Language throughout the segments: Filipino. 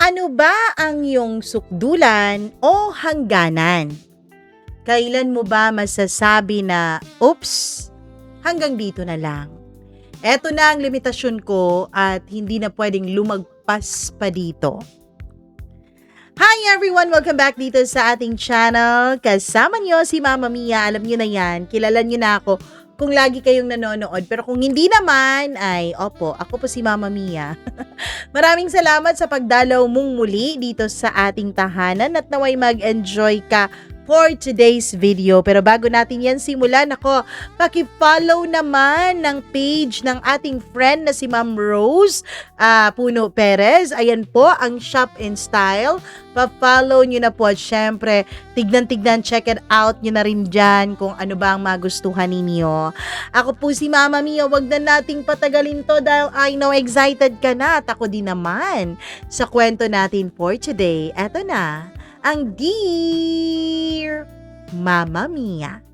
Ano ba ang iyong sukdulan o hangganan? Kailan mo ba masasabi na, "Oops, hanggang dito na lang. Eto na ang limitasyon ko at hindi na pwedeng lumagpas pa dito." Hi everyone! Welcome back dito sa ating channel. Kasama niyo si Mama Mia. Alam niyo na yan. Kilala niyo na ako kung lagi kayong nanonood. Pero kung hindi naman, ay opo, ako po si Mama Mia. Maraming salamat sa pagdalaw mong muli dito sa ating tahanan at naway mag-enjoy ka for today's video. Pero bago natin yan simulan, ako, paki-follow naman ng page ng ating friend na si Ma'am Rose Puno Perez. Ayan po ang Shop in Style. Pa-follow nyo na po at syempre, tignan-tignan, check it out nyo na rin dyan kung ano ba ang magustuhan ninyo. Ako po si Mama Mia, wag na nating patagalin to dahil I know excited ka na at ako din naman sa kwento natin for today. Eto na, ang Dear Mama Mia.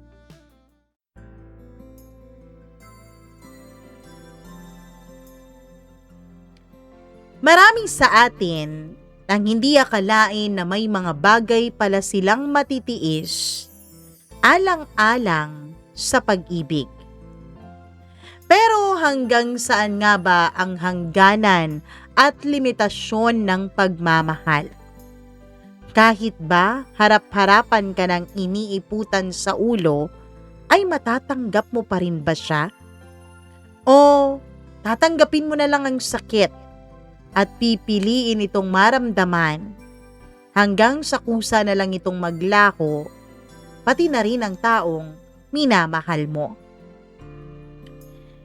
Maraming sa atin ang hindi akalain na may mga bagay pala silang matitiis, alang-alang sa pag-ibig. Pero hanggang saan nga ba ang hangganan at limitasyon ng pagmamahal? Kahit ba harap-harapan ka ng iniiputan sa ulo, ay matatanggap mo pa rin ba siya? O tatanggapin mo na lang ang sakit at pipiliin itong maramdaman hanggang sa kusa na lang itong maglako, pati na rin ang taong minamahal mo?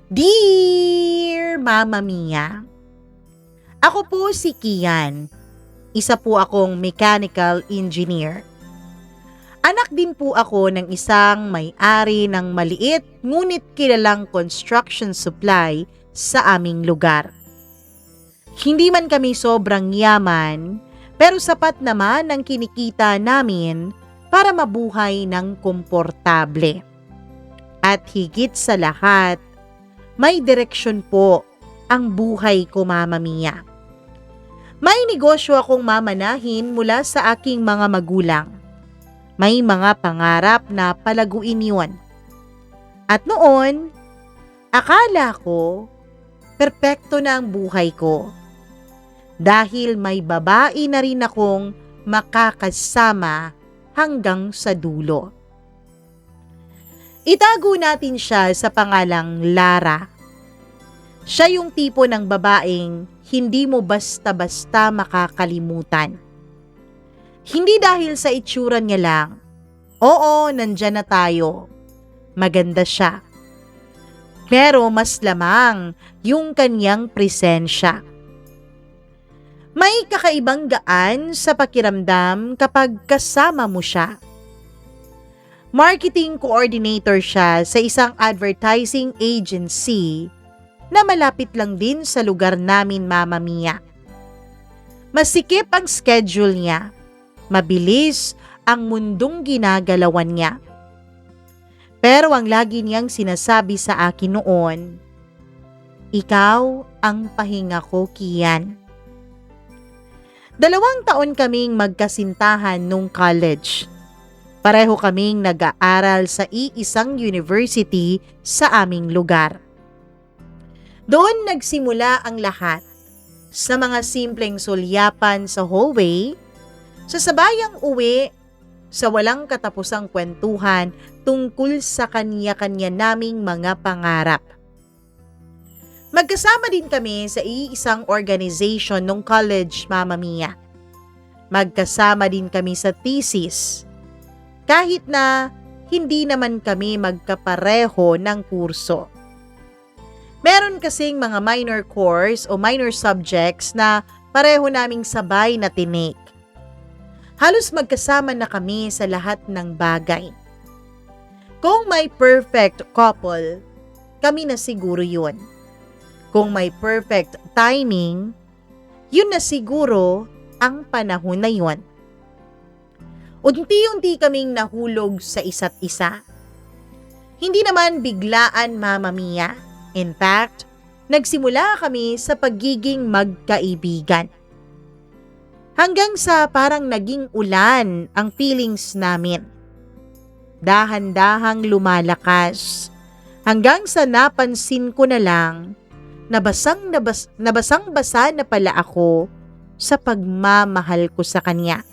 Dear Mama Mia, ako po si Kian. Isa po akong mechanical engineer. Anak din po ako ng isang may-ari ng maliit ngunit kilalang construction supply sa aming lugar. Hindi man kami sobrang yaman, pero sapat naman ang kinikita namin para mabuhay ng komportable. At higit sa lahat, may direksyon po ang buhay ko, Mama Mia. May negosyo akong mamanahin mula sa aking mga magulang. May mga pangarap na palaguin yun. At noon, akala ko, perpekto na ang buhay ko. Dahil may babae na rin akong makakasama hanggang sa dulo. Itago natin siya sa pangalang Lara. Siya yung tipo ng babaeng hindi mo basta-basta makakalimutan. Hindi dahil sa itsura niya lang. Oo, nandyan na tayo. Maganda siya. Pero mas lamang yung kanyang presensya. May kakaibang gaan sa pakiramdam kapag kasama mo siya. Marketing coordinator siya sa isang advertising agency na malapit lang din sa lugar namin, Mama Mia. Masikip ang schedule niya. Mabilis ang mundong ginagalawan niya. Pero ang lagi niyang sinasabi sa akin noon, "Ikaw ang pahinga ko, Kian." 2 taon kaming magkasintahan nung college. Pareho kaming nag-aaral sa iisang university sa aming lugar. Doon nagsimula ang lahat, sa mga simpleng sulyapan sa hallway, sa sabayang uwi, sa walang katapusang kwentuhan tungkol sa kanya-kanya naming mga pangarap. Magkasama din kami sa iisang organization nung college, Mama Mia. Magkasama din kami sa thesis. Kahit na hindi naman kami magkapareho ng kurso. Meron kasing mga minor course o minor subjects na pareho naming sabay na tinik. Halos magkasama na kami sa lahat ng bagay. Kung may perfect couple, kami na siguro yun. Kung may perfect timing, yun na siguro ang panahon na yun. Unti-unti kaming nahulog sa isa't isa. Hindi naman biglaan, Mama Mia. In fact, nagsimula kami sa pagiging magkaibigan. Hanggang sa parang naging ulan ang feelings namin. Dahan-dahang lumalakas. Hanggang sa napansin ko na lang na nabasang-basa na pala ako sa pagmamahal ko sa kanya.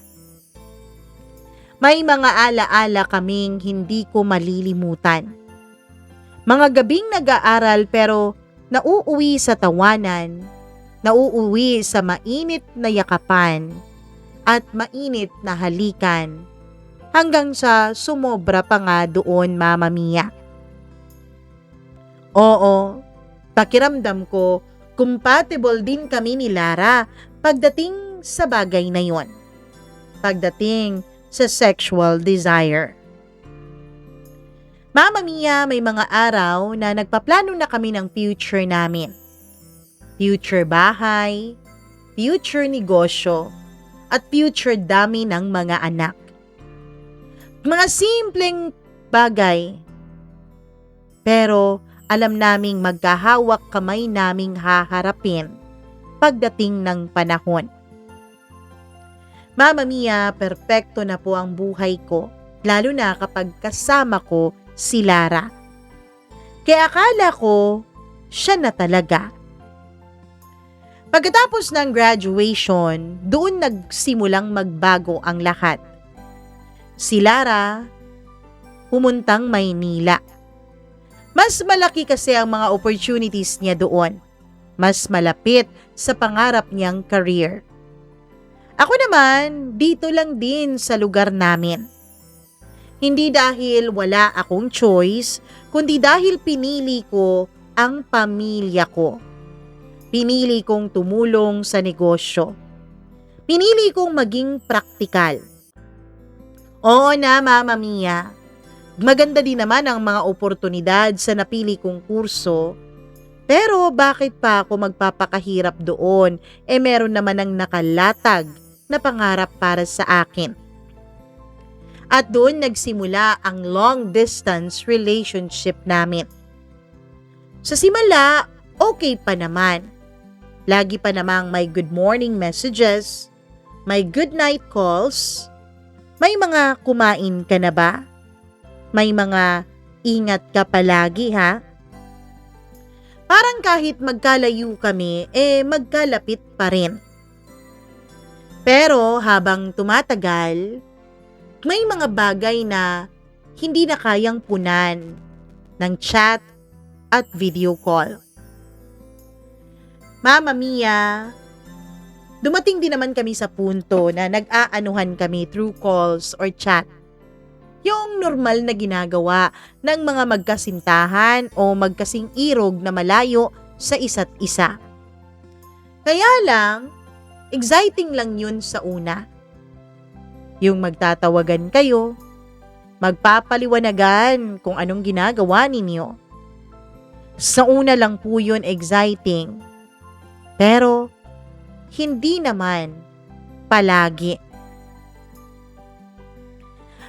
May mga alaala kaming hindi ko malilimutan. Mga gabing nag-aaral pero nauuwi sa tawanan, nauuwi sa mainit na yakapan at mainit na halikan hanggang sa sumobra pa nga doon, Mama Mia. Oo, pakiramdam ko compatible din kami ni Lara pagdating sa bagay na yon. Pagdating sa sexual desire. Mama Mia, may mga araw na nagpaplano na kami ng future namin. Future bahay, future negosyo, at future dami ng mga anak. Mga simpleng bagay. Pero alam naming magkahawak kamay naming haharapin pagdating ng panahon. Mama Mia, perpekto na po ang buhay ko, lalo na kapag kasama ko si Lara. Kaya akala ko, siya na talaga. Pagkatapos ng graduation, doon nagsimulang magbago ang lahat. Si Lara, pumuntang Maynila. Mas malaki kasi ang mga opportunities niya doon. Mas malapit sa pangarap niyang career. Ako naman, dito lang din sa lugar namin. Hindi dahil wala akong choice, kundi dahil pinili ko ang pamilya ko. Pinili kong tumulong sa negosyo. Pinili kong maging praktikal. Oo na, Mama Mia. Maganda din naman ang mga oportunidad sa napili kong kurso. Pero bakit pa ako magpapakahirap doon? Meron naman ang nakalatag na pangarap para sa akin. At doon nagsimula ang long distance relationship namin. Sa simula, okay pa naman. Lagi pa namang may good morning messages, may good night calls, may mga kumain ka na ba? May mga ingat ka palagi ha? Parang kahit magkalayo kami, magkalapit pa rin. Pero habang tumatagal, may mga bagay na hindi na kayang punan ng chat at video call. Mama Mia, dumating din naman kami sa punto na nag-aanuhan kami through calls or chat. Yung normal na ginagawa ng mga magkasintahan o magkasing irog na malayo sa isa't isa. Kaya lang, exciting lang yun sa una. Yung magtatawagan kayo, magpapaliwanagan kung anong ginagawa ninyo. Sa una lang po yun exciting. Pero, hindi naman palagi.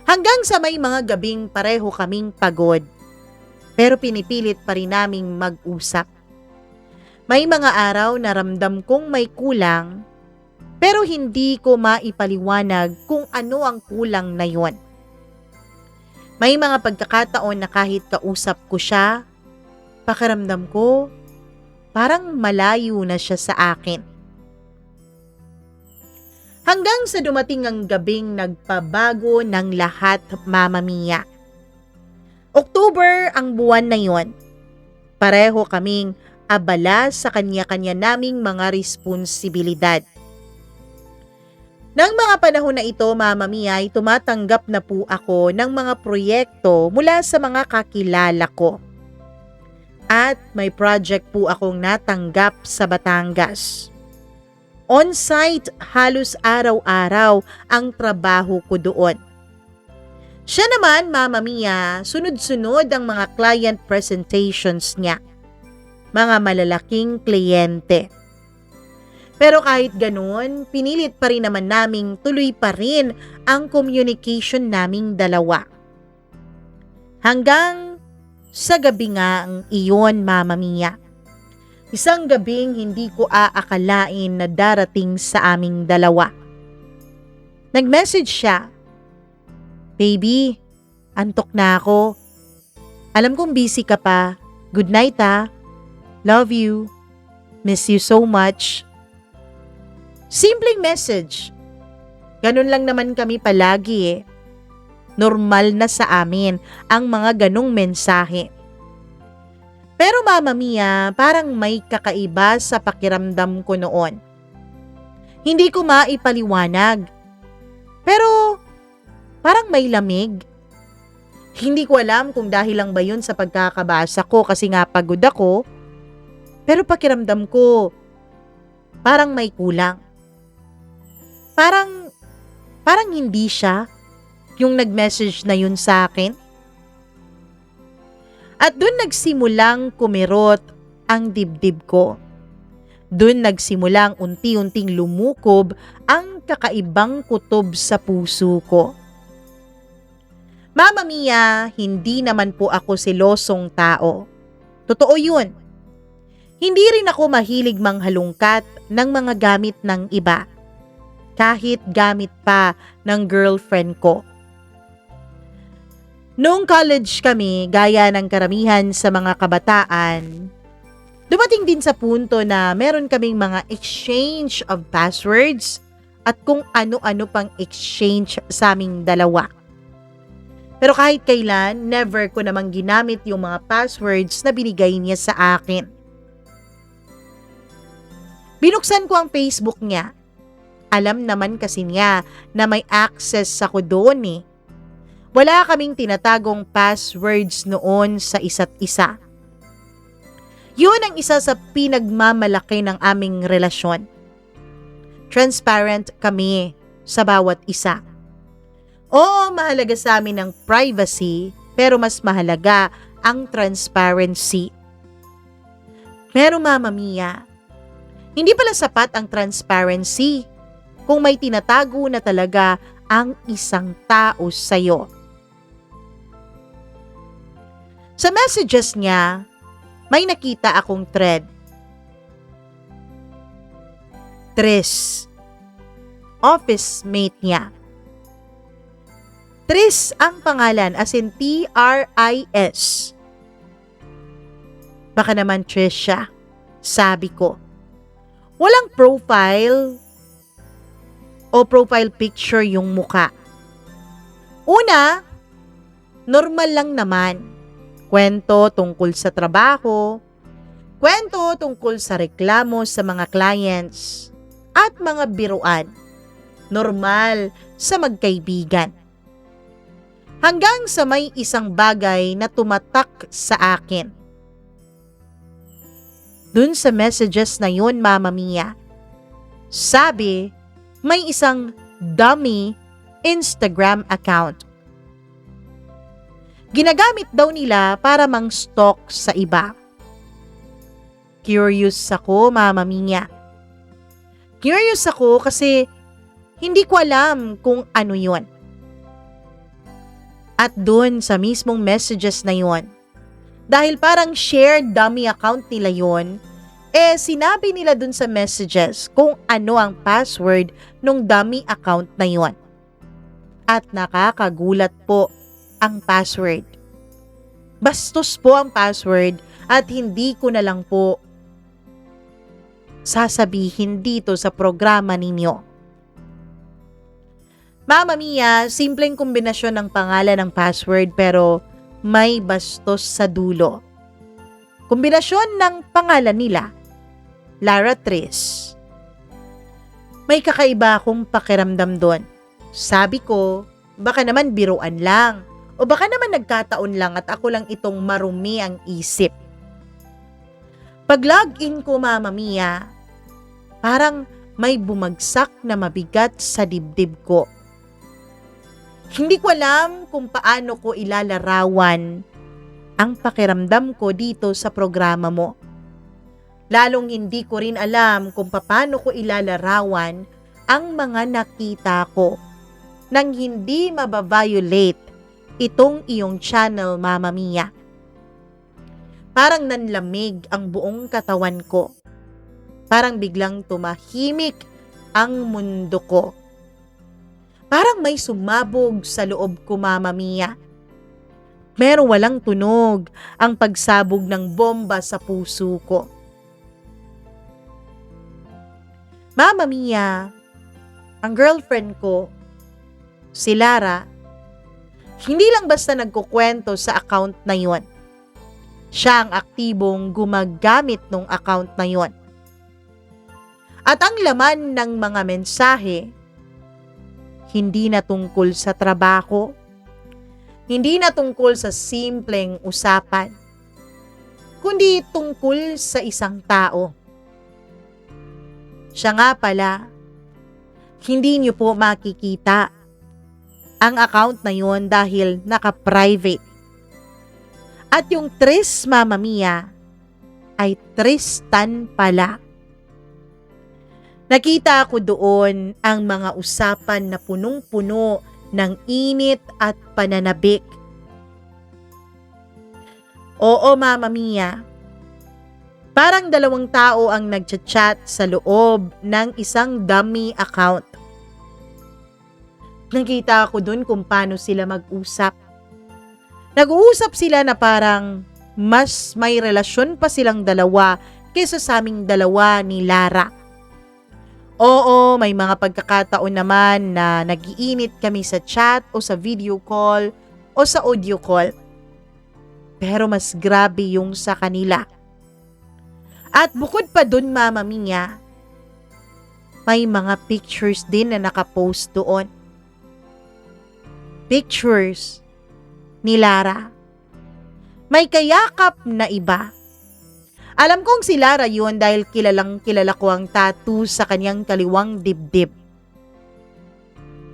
Hanggang sa may mga gabing pareho kaming pagod, pero pinipilit pa rin naming mag-usap. May mga araw na ramdam kong may kulang, pero hindi ko maipaliwanag kung ano ang kulang na yon. May mga pagkakataon na kahit kausap ko siya, pakiramdam ko parang malayo na siya sa akin. Hanggang sa dumating ang gabing nagpabago ng lahat, Mama Mia. October ang buwan na yon. Pareho kaming abala sa kanya-kanya naming mga responsibilidad. Nang mga panahon na ito, Mama Mia, ay tumatanggap na po ako ng mga proyekto mula sa mga kakilala ko. At may project po akong natanggap sa Batangas. On-site halos araw-araw ang trabaho ko doon. Siya naman, Mama Mia, sunod-sunod ang mga client presentations niya. Mga malalaking kliyente. Pero kahit ganun, pinilit pa rin naman naming tuloy pa rin ang communication naming dalawa. Hanggang sa gabi nga ang iyon, Mama Mia. Isang gabing hindi ko aakalain na darating sa aming dalawa. Nag-message siya, "Baby, antok na ako. Alam kong busy ka pa. Good night ah. Love you. Miss you so much." Simpleng message. Ganun lang naman kami palagi eh. Normal na sa amin ang mga ganong mensahe. Pero Mama Mia, parang may kakaiba sa pakiramdam ko noon. Hindi ko maipaliwanag. Pero parang may lamig. Hindi ko alam kung dahil lang ba yun sa pagkakabasa ko kasi nga pagod ako. Pero pakiramdam ko, parang may kulang. Parang hindi siya yung nag-message na yun sa akin. At dun nagsimulang kumirot ang dibdib ko. Dun nagsimulang unti-unting lumukob ang kakaibang kutob sa puso ko. Mama Mia, hindi naman po ako selosong tao. Totoo yun. Hindi rin ako mahilig manghalungkat ng mga gamit ng iba. Kahit gamit pa ng girlfriend ko. Noong college kami, gaya ng karamihan sa mga kabataan, dumating din sa punto na meron kaming mga exchange of passwords at kung ano-ano pang exchange sa aming dalawa. Pero kahit kailan, never ko namang ginamit yung mga passwords na binigay niya sa akin. Binuksan ko ang Facebook niya. Alam naman kasi niya na may access ako doon eh. Wala kaming tinatagong passwords noon sa isa't isa. Yun ang isa sa pinagmamalaki ng aming relasyon. Transparent kami sa bawat isa. Oo, mahalaga sa amin ang privacy, pero mas mahalaga ang transparency. Pero Mama Mia, hindi pala sapat ang transparency kung may tinatago na talaga ang isang tao sa'yo. Sa messages niya, may nakita akong thread. Tris. Office mate niya. Tris ang pangalan, as in T-R-I-S. Baka naman Trisha, sabi ko. Walang profile o profile picture yung muka. Una, normal lang naman. Kwento tungkol sa trabaho, kwento tungkol sa reklamo sa mga clients, at mga biruan. Normal sa magkaibigan. Hanggang sa may isang bagay na tumatak sa akin. Dun sa messages na yun, Mama Mia, sabi, may isang dummy Instagram account. Ginagamit daw nila para mang-stalk sa iba. Curious ako, Mama Mia. Curious ako kasi hindi ko alam kung ano yun. At dun sa mismong messages na yun, dahil parang shared dummy account nila yun, sinabi nila dun sa messages kung ano ang password nung dummy account na yun. At nakakagulat po ang password. Bastos po ang password at hindi ko na lang po sasabihin dito sa programa ninyo. Mama Mia, simpleng kombinasyon ng pangalan ng password pero may bastos sa dulo. Kombinasyon ng pangalan nila, Lara Tris. May kakaiba akong pakiramdam doon. Sabi ko, baka naman biruan lang. O baka naman nagkataon lang at ako lang itong marumi ang isip. Pag-login ko, Mama Mia, parang may bumagsak na mabigat sa dibdib ko. Hindi ko alam kung paano ko ilalarawan ang pakiramdam ko dito sa programa mo. Lalong hindi ko rin alam kung paano ko ilalarawan ang mga nakita ko nang hindi mababiolate itong iyong channel, Mama Mia. Parang nanlamig ang buong katawan ko. Parang biglang tumahimik ang mundo ko. Parang may sumabog sa loob ko, Mama Mia. Pero walang tunog ang pagsabog ng bomba sa puso ko. Mama Mia, ang girlfriend ko, si Lara, hindi lang basta nagkukwento sa account na yon. Siya ang aktibong gumagamit ng account na yon. At ang laman ng mga mensahe, hindi na tungkol sa trabaho, hindi na tungkol sa simpleng usapan, kundi tungkol sa isang tao. Siya nga pala, hindi niyo po makikita ang account na yon dahil naka-private. At yung Tris, Mama Mia, ay Tristan pala. Nakita ko doon ang mga usapan na punong-puno ng init at pananabik. Oo, Mama Mia, parang 2 tao ang nagchat-chat sa loob ng isang dummy account. Nakita ko doon kung paano sila mag-usap. Nag-uusap sila na parang mas may relasyon pa silang dalawa kaysa sa aming dalawa ni Lara. Oo, may mga pagkakataon naman na nag-iinit kami sa chat o sa video call o sa audio call. Pero mas grabe yung sa kanila. At bukod pa dun, Mama Mia, may mga pictures din na nakapost doon. Pictures ni Lara. May kayakap na iba. Alam kong si Lara yun dahil kilalang kilala ko ang tattoo sa kanyang kaliwang dibdib.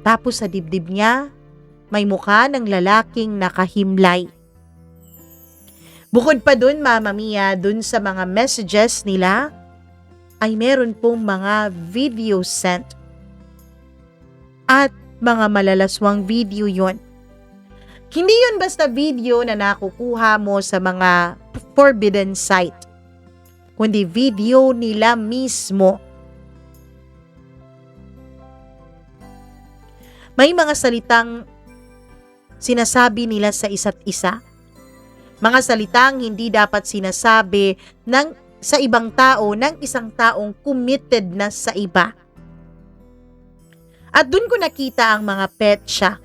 Tapos sa dibdib niya, may mukha ng lalaking nakahimlay. Bukod pa dun, Mama Mia, dun sa mga messages nila, ay meron pong mga video sent. At mga malalaswang video yon. Hindi yun basta video na nakukuha mo sa mga forbidden site, kundi video nila mismo. May mga salitang sinasabi nila sa isa't isa. Mga salitang hindi dapat sinasabi sa ibang tao ng isang taong committed na sa iba. At dun ko nakita ang mga petsa.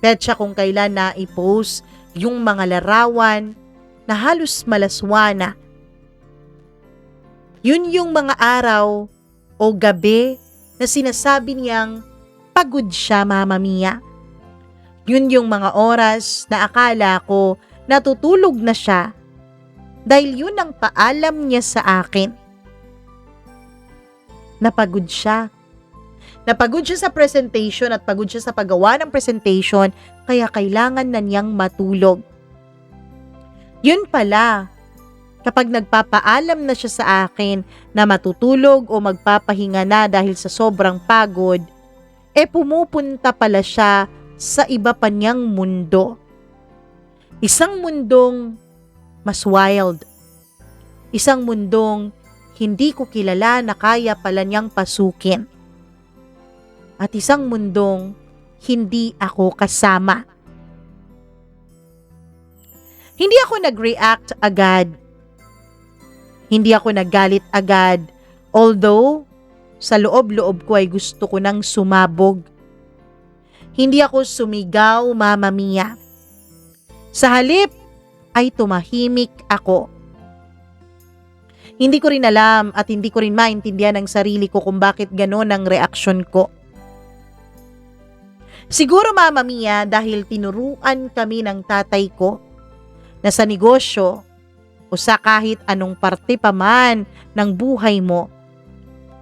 Petsa kung kailan na i-post yung mga larawan na halos malaswana. Yun yung mga araw o gabi na sinasabi niyang pagod siya, Mama Mia. Yun yung mga oras na akala ko natutulog na siya dahil yun ang paalam niya sa akin. Napagod siya. Napagod siya sa presentation at pagod siya sa paggawa ng presentation kaya kailangan na niyang matulog. Yun pala, kapag nagpapaalam na siya sa akin na matutulog o magpapahinga na dahil sa sobrang pagod, pumupunta pala siya sa iba pa niyang mundo. Isang mundong mas wild. Isang mundong hindi ko kilala na kaya pala niyang pasukin. At isang mundong hindi ako kasama. Hindi ako nag-react agad. Hindi ako naggalit agad. Although, sa loob-loob ko ay gusto ko nang sumabog. Hindi ako sumigaw, Mama Mia. Sa halip ay tumahimik ako. Hindi ko rin alam at hindi ko rin maintindihan ang sarili ko kung bakit gano'n ang reaksyon ko. Siguro, Mama Mia, dahil tinuruan kami ng tatay ko na sa negosyo o sa kahit anong parte pa man ng buhay mo,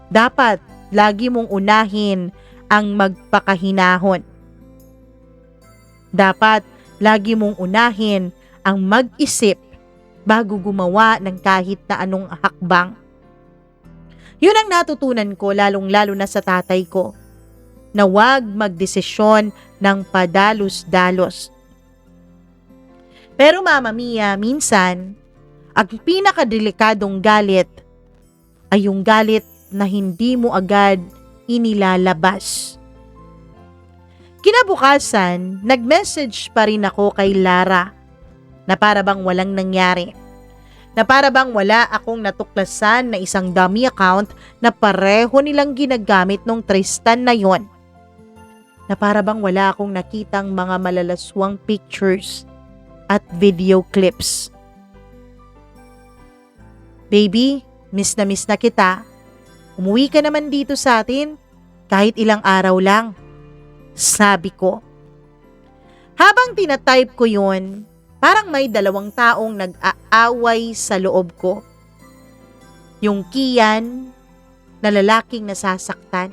dapat lagi mong unahin ang magpakahinahon. Dapat lagi mong unahin ang mag-isip bago gumawa ng kahit na anong hakbang. Yun ang natutunan ko lalong-lalo na sa tatay ko, na huwag magdesisyon ng padalos-dalos. Pero Mama Mia, minsan, ang pinakadelikadong galit ay yung galit na hindi mo agad inilalabas. Kinabukasan, nag-message pa rin ako kay Lara na para bang walang nangyari. Na para bang wala akong natuklasan na isang dummy account na pareho nilang ginagamit nung Tristan na yon. Na para bang wala akong nakitang mga malalaswang pictures at video clips. Baby, miss na kita. Umuwi ka naman dito sa atin kahit ilang araw lang. Sabi ko. Habang tinatype ko yun, parang may dalawang taong nag-aaway sa loob ko. Yung Kian na lalaking nasasaktan.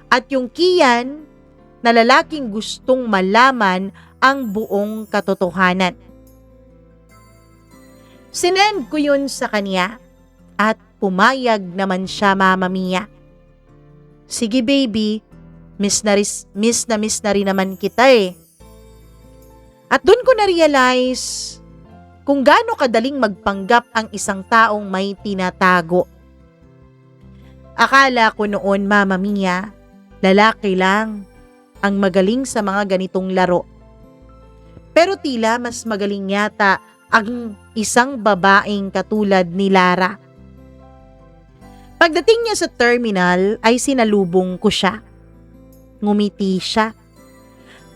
At yung Kian na lalaking gustong malaman ang buong katotohanan. Sinend ko yun sa kanya at pumayag naman siya, Mama Mia. Sige baby, miss na rin naman kita eh. At dun ko na-realize kung gaano kadaling magpanggap ang isang taong may tinatago. Akala ko noon, Mama Mia, lalaki lang ang magaling sa mga ganitong laro. Pero tila mas magaling yata ang isang babaeng katulad ni Lara. Pagdating niya sa terminal ay sinalubong ko siya. Ngumiti siya.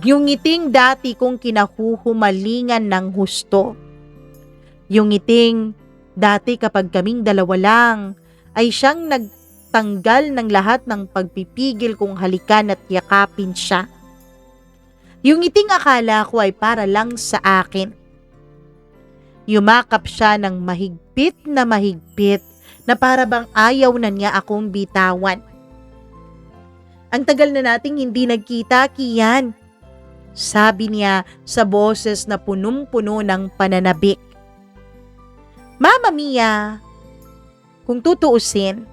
Yung ngiting dati kong kinahuhumalingan ng husto. Yung ngiting dati kapag kaming dalawa lang ay siyang nagtanggal ng lahat ng pagpipigil kong halikan at yakapin siya. Yung ngiting akala ko ay para lang sa akin. Yumakap siya ng mahigpit na para bang ayaw na niya akong bitawan. Ang tagal na nating hindi nagkita, Kian. Sabi niya sa boses na punong-puno ng pananabik. Mama Mia, kung tutuusin,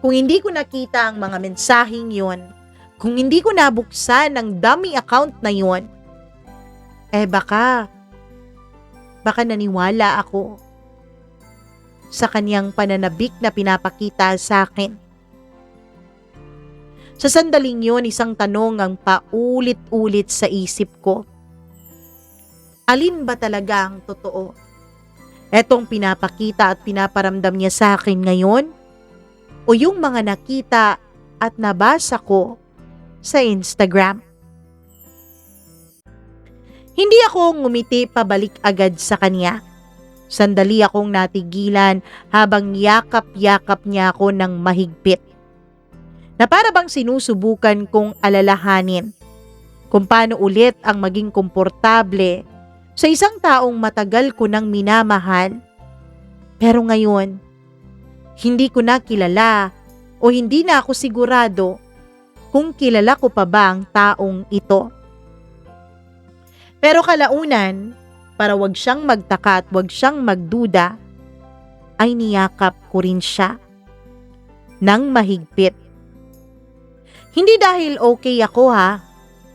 kung hindi ko nakita ang mga mensaheng yon, kung hindi ko nabuksan ang dummy account na yon, baka naniwala ako sa kanyang pananabik na pinapakita sa akin. Sa sandaling yun, isang tanong ang paulit-ulit sa isip ko. Alin ba talaga ang totoo? Etong pinapakita at pinaparamdam niya sa akin ngayon? O yung mga nakita at nabasa ko sa Instagram? Hindi ako ngumiti pabalik agad sa kanya. Sandali akong natigilan habang yakap-yakap niya ako ng mahigpit. Na para bang sinusubukan kong alalahanin kung paano ulit ang maging komportable sa isang taong matagal ko nang minamahal. Pero ngayon, hindi ko na kilala o hindi na ako sigurado kung kilala ko pa ba ang taong ito. Pero kalaunan, para wag siyang magtaka at wag siyang magduda, ay niyakap ko rin siya ng mahigpit. Hindi dahil okay ako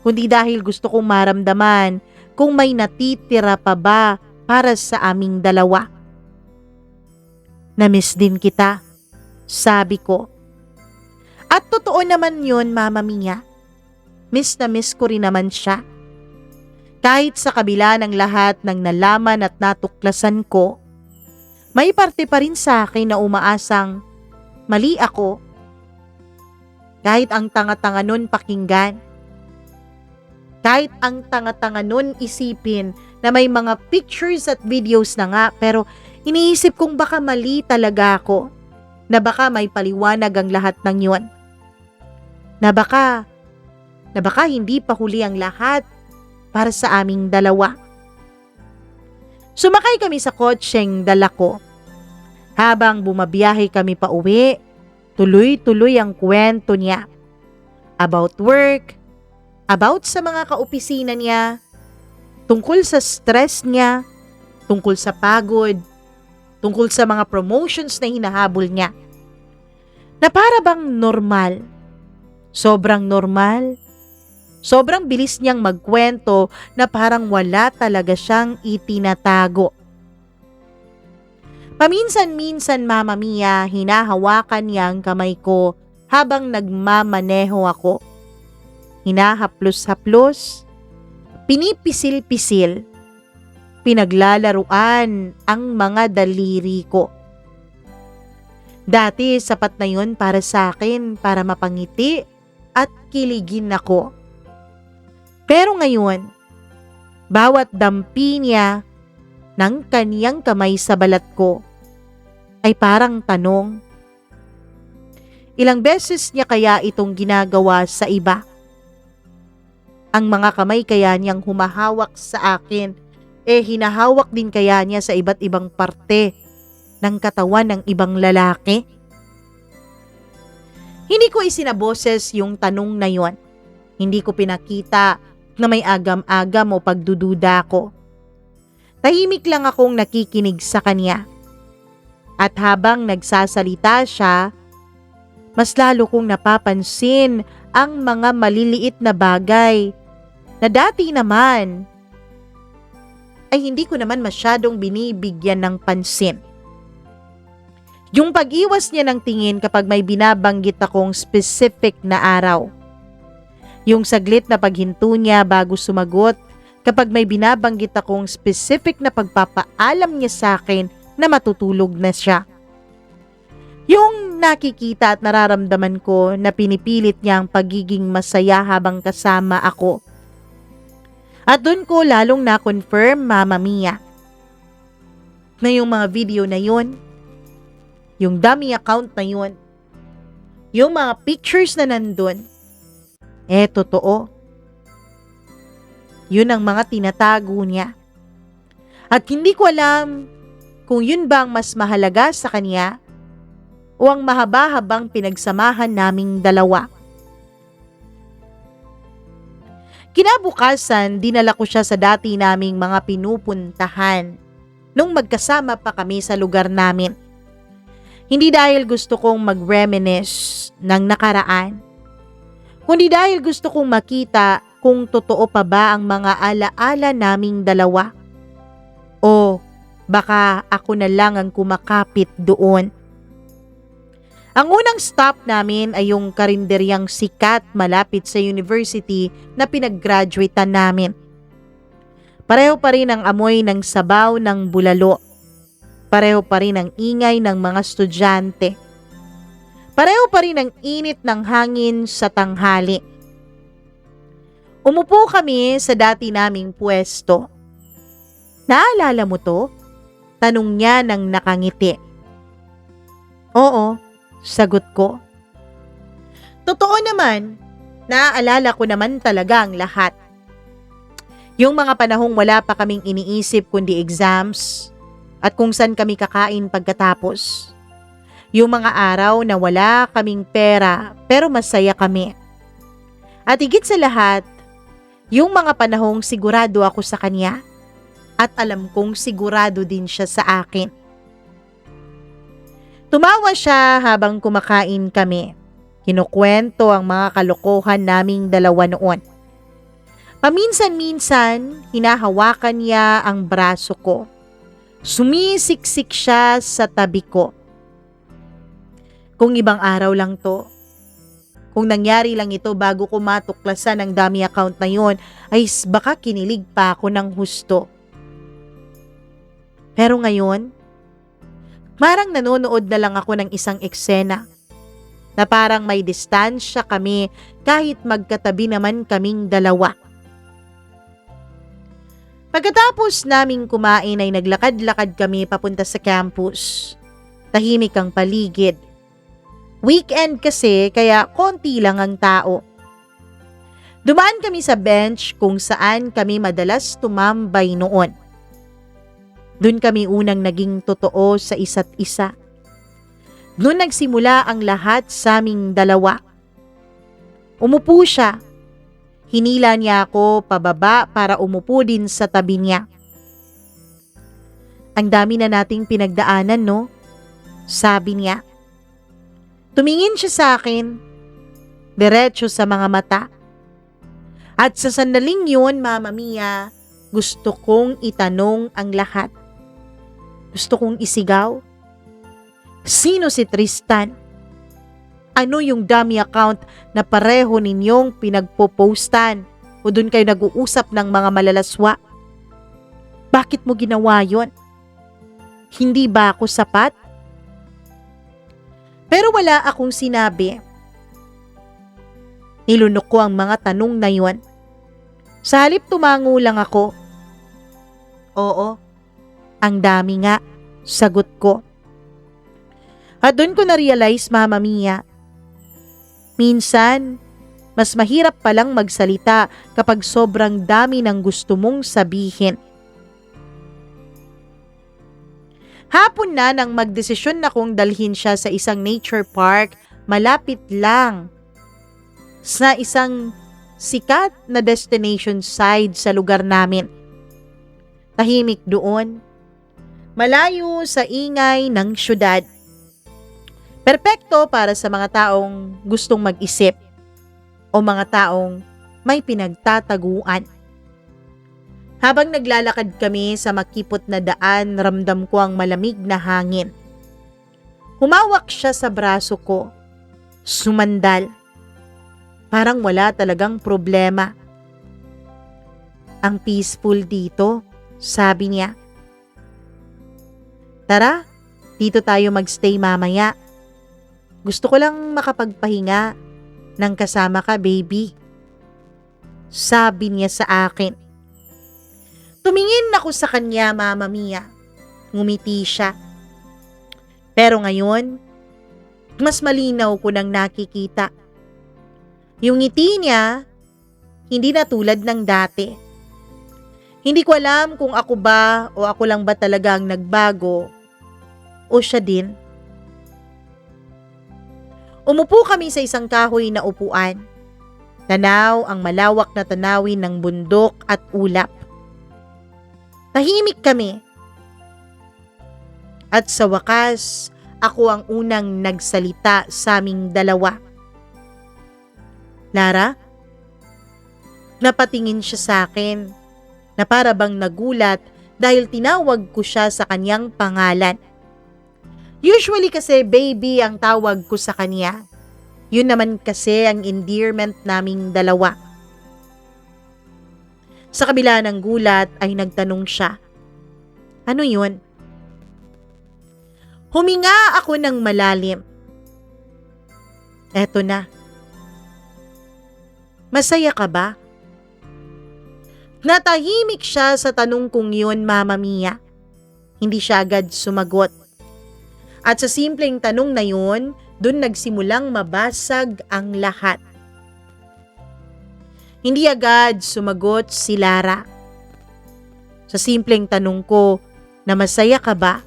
kundi dahil gusto kong maramdaman kung may natitira pa ba para sa aming dalawa. Namiss din kita, sabi ko. At totoo naman yun, Mama Mia. Miss na miss ko rin naman siya. Kahit sa kabila ng lahat ng nalaman at natuklasan ko, may parte pa rin sa akin na umaasang mali ako. Kahit ang tanga-tanga nun pakinggan. Kahit ang tanga-tanga nun isipin na may mga pictures at videos na nga, pero iniisip kong baka mali talaga ako. Na baka may paliwanag ang lahat ng yun. Na baka hindi pa huli ang lahat para sa aming dalawa. Sumakay kami sa kotseng dala ko. Habang bumabiyahe kami pa uwi, tuloy-tuloy ang kwento niya. About work, about sa mga kaopisina niya, tungkol sa stress niya, tungkol sa pagod, tungkol sa mga promotions na hinahabol niya. Na para bang normal. Sobrang normal. Sobrang bilis niyang magkwento na parang wala talaga siyang itinatago. Paminsan-minsan, Mama Mia, hinahawakan niya ang kamay ko habang nagmamaneho ako. hinahaplos-haplos, pinipisil-pisil, pinaglalaruan ang mga daliri ko. Dati sapat na yun para sa akin para mapangiti at kiligin ako. Pero ngayon, bawat dampi niya ng kaniyang kamay sa balat ko ay parang tanong, ilang beses niya kaya itong ginagawa sa iba? Ang mga kamay kaya niyang humahawak sa akin, hinahawak din kaya niya sa iba't ibang parte ng katawan ng ibang lalaki? Hindi ko isinaboses yung tanong na yon. Hindi ko pinakita na may agam-agam o pagdududa ko. Tahimik lang akong nakikinig sa kanya. At habang nagsasalita siya, mas lalo kong napapansin ang mga maliliit na bagay na dati naman ay hindi ko naman masyadong binibigyan ng pansin. Yung pag-iwas niya ng tingin kapag may binabanggit akong specific na araw. Yung saglit na paghinto niya bago sumagot kapag may binabanggit akong specific na pagpapaalam niya sa akin na matutulog na siya. Yung nakikita at nararamdaman ko na pinipilit niya ang pagiging masaya habang kasama ako. At dun ko lalong na-confirm, Mama Mia, na yung mga video na yun, yung dummy account na yun, yung mga pictures na nandun, totoo. Yun ang mga tinatago niya. At hindi ko alam kung yun ba ang mas mahalaga sa kanya o ang mahaba-habang pinagsamahan naming dalawa. Kinabukasan, dinala ko siya sa dati naming mga pinupuntahan nung magkasama pa kami sa lugar namin. Hindi dahil gusto kong mag-reminisce ng nakaraan, kundi dahil gusto kong makita kung totoo pa ba ang mga alaala naming dalawa. O baka ako na lang ang kumakapit doon. Ang unang stop namin ay yung karinderyang sikat malapit sa university na pinag-graduatean namin. Pareho pa rin ang amoy ng sabaw ng bulalo. Pareho pa rin ang ingay ng mga estudyante. Pareho pa rin ang init ng hangin sa tanghali. Umupo kami sa dati naming pwesto. Naalala mo to? Tanong niya nang nakangiti. Oo, sagot ko. Totoo naman, naaalala ko naman talaga ang lahat. Yung mga panahong wala pa kaming iniisip kundi exams at kung saan kami kakain pagkatapos. Yung mga araw na wala kaming pera pero masaya kami. At higit sa lahat, yung mga panahong sigurado ako sa kanya at alam kong sigurado din siya sa akin. Tumawa siya habang kumakain kami. Kinukwento ang mga kalokohan naming dalawa noon. Paminsan-minsan, hinahawakan niya ang braso ko. Sumisiksik siya sa tabi ko. Kung ibang araw lang to, kung nangyari lang ito bago ko matuklasan ang dummy account na yon, ay baka kinilig pa ako ng husto. Pero ngayon, parang nanonood na lang ako ng isang eksena na parang may distansya kami kahit magkatabi naman kaming dalawa. Pagkatapos naming kumain ay naglakad-lakad kami papunta sa campus. Tahimik ang paligid. Weekend kasi kaya konti lang ang tao. Dumaan kami sa bench kung saan kami madalas tumambay noon. Doon kami unang naging totoo sa isa't isa. Doon nagsimula ang lahat sa aming dalawa. Umupo siya. Hinila niya ako pababa para umupo din sa tabi niya. Ang dami na nating pinagdaanan, no? Sabi niya. Tumingin siya sa akin, diretso sa mga mata. At sa sandaling yun, Mama Mia, gusto kong itanong ang lahat. Gusto kong isigaw. Sino si Tristan? Ano yung dummy account na pareho ninyong pinagpo-postan o dun kayo nag-uusap ng mga malalaswa? Bakit mo ginawa yon? Hindi ba ako sapat? Pero wala akong sinabi. Nilunok ko ang mga tanong na yon. Sa halip tumango lang ako. Oo, ang dami nga, sagot ko. At doon ko na-realize, Mama Mia, minsan, mas mahirap palang magsalita kapag sobrang dami ng gusto mong sabihin. Hapon na nang magdesisyon na kong dalhin siya sa isang nature park malapit lang sa isang sikat na destination side sa lugar namin. Tahimik doon, malayo sa ingay ng syudad. Perpekto para sa mga taong gustong mag-isip o mga taong may pinagtataguan. Habang naglalakad kami sa makipot na daan, ramdam ko ang malamig na hangin. Humawak siya sa braso ko. Sumandal. Parang wala talagang problema. Ang peaceful dito, sabi niya. Tara, dito tayo magstay mamaya. Gusto ko lang makapagpahinga nang kasama ka, baby. Sabi niya sa akin. Tumingin ako sa kanya, Mama Mia. Ngumiti siya. Pero ngayon, mas malinaw ko nang nakikita. Yung ngiti niya, hindi na tulad ng dati. Hindi ko alam kung ako ba o ako lang ba talagang nagbago o siya din. Umupo kami sa isang kahoy na upuan. Tanaw ang malawak na tanawin ng bundok at ulap. Tahimik kami. At sa wakas, ako ang unang nagsalita sa aming dalawa. Lara? Napatingin siya sa akin na para bang nagulat dahil tinawag ko siya sa kanyang pangalan. Usually kasi baby ang tawag ko sa kanya. Yun naman kasi ang endearment naming dalawa. Sa kabila ng gulat ay nagtanong siya. Ano yun? Huminga ako ng malalim. Eto na. Masaya ka ba? Natahimik siya sa tanong kong yun, Mama Mia. Hindi siya agad sumagot. At sa simpleng tanong na yun, dun nagsimulang mabasag ang lahat. Hindi agad sumagot si Lara. Sa simpleng tanong ko na masaya ka ba,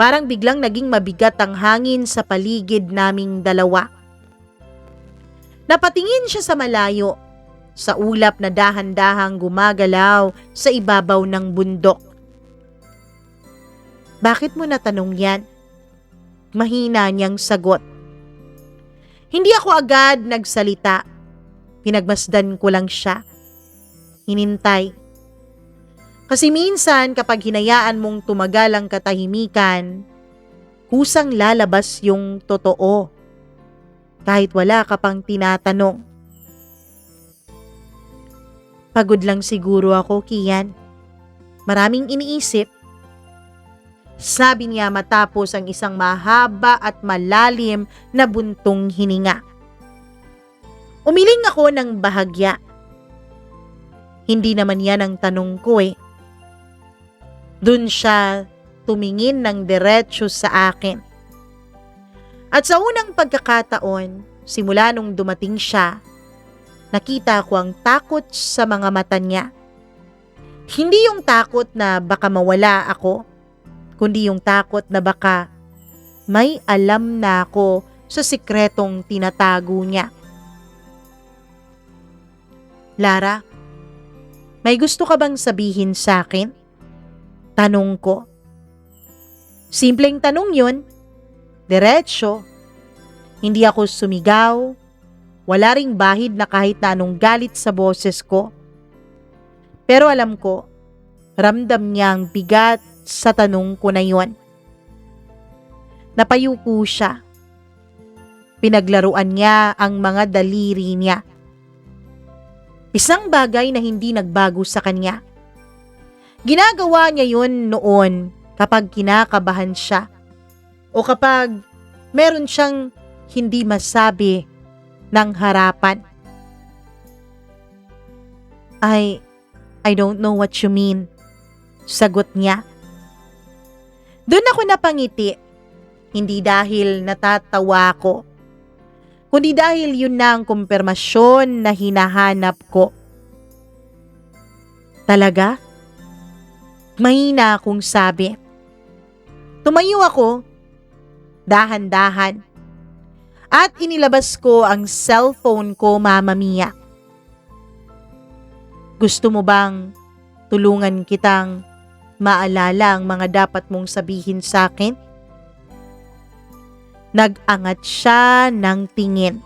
parang biglang naging mabigat ang hangin sa paligid naming dalawa. Napatingin siya sa malayo, sa ulap na dahan-dahang gumagalaw sa ibabaw ng bundok. Bakit mo natanong yan? Mahina niyang sagot. Hindi ako agad nagsalita. Pinagmasdan ko lang siya. Hinintay. Kasi minsan kapag hinayaan mong tumagal ang katahimikan, kusang lalabas yung totoo. Kahit wala ka pang tinatanong. Pagod lang siguro ako, Kian. Maraming iniisip. Sabi niya matapos ang isang mahaba at malalim na buntong hininga. Umiling ako ng bahagya. Hindi naman yan ang tanong ko eh. Dun siya tumingin ng diretso sa akin. At sa unang pagkakataon, simula nung dumating siya, nakita ko ang takot sa mga mata niya. Hindi yung takot na baka mawala ako, kundi yung takot na baka may alam na ako sa sikretong tinatago niya. Lara, may gusto ka bang sabihin sa akin? Tanong ko. Simpleng tanong yun. Diretso. Hindi ako sumigaw. Wala ring bahid na kahit na anong galit sa boses ko. Pero alam ko, ramdam niya ang bigat sa tanong ko na yun. Napayuko siya. Pinaglaruan niya ang mga daliri niya. Isang bagay na hindi nagbago sa kanya. Ginagawa niya yun noon kapag kinakabahan siya o kapag meron siyang hindi masabi ng harapan. I don't know what you mean, sagot niya. Doon ako napangiti, hindi dahil natatawa ko, kundi dahil yun na ang kumpirmasyon na hinahanap ko. Talaga? Mahina akong sabi. Tumayo ako, dahan-dahan, at inilabas ko ang cellphone ko, Mama Mia. Gusto mo bang tulungan kitang maalala ang mga dapat mong sabihin sa akin? Nag-angat siya ng tingin.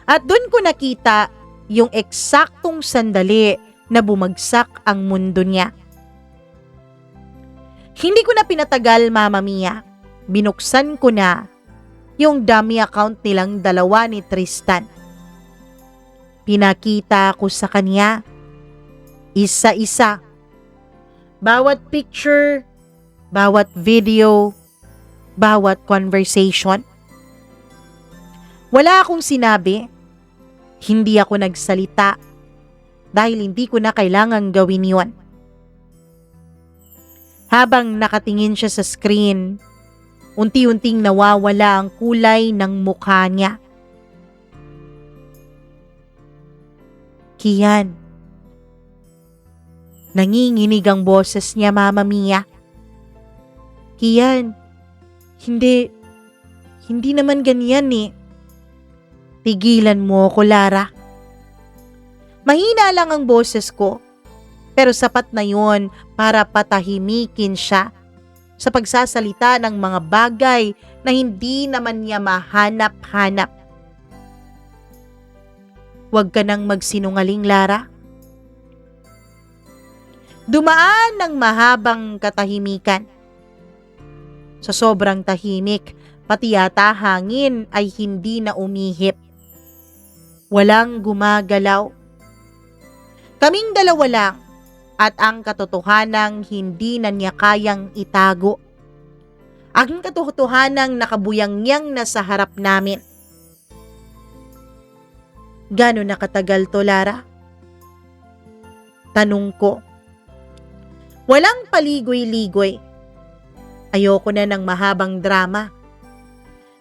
At doon ko nakita yung eksaktong sandali na bumagsak ang mundo niya. Hindi ko na pinatagal, Mama Mia. Binuksan ko na yung dummy account nilang dalawa ni Tristan. Pinakita ko sa kanya, isa-isa. Bawat picture, bawat video, bawat conversation. Wala akong sinabi. Hindi ako nagsalita dahil hindi ko na kailangang gawin yon. Habang nakatingin siya sa screen, unti-unting nawawala ang kulay ng mukha niya. Kian. Nanginginig ang boses niya, Mama Mia. Kian, hindi naman ganyan eh. Tigilan mo ko, Lara. Mahina lang ang boses ko, pero sapat na yon para patahimikin siya sa pagsasalita ng mga bagay na hindi naman niya mahanap-hanap. Huwag ka nang magsinungaling, Lara. Dumaan ng mahabang katahimikan. Sa sobrang tahimik, pati yata hangin ay hindi na umihip. Walang gumagalaw. Kaming dalawa lang at ang katotohanang hindi na niya kayang itago. Ang katotohanang nakabuyangyang na sa harap namin. Gano'n na katagal to, Lara? Tanong ko. Walang paligoy-ligoy. Ayoko na ng mahabang drama.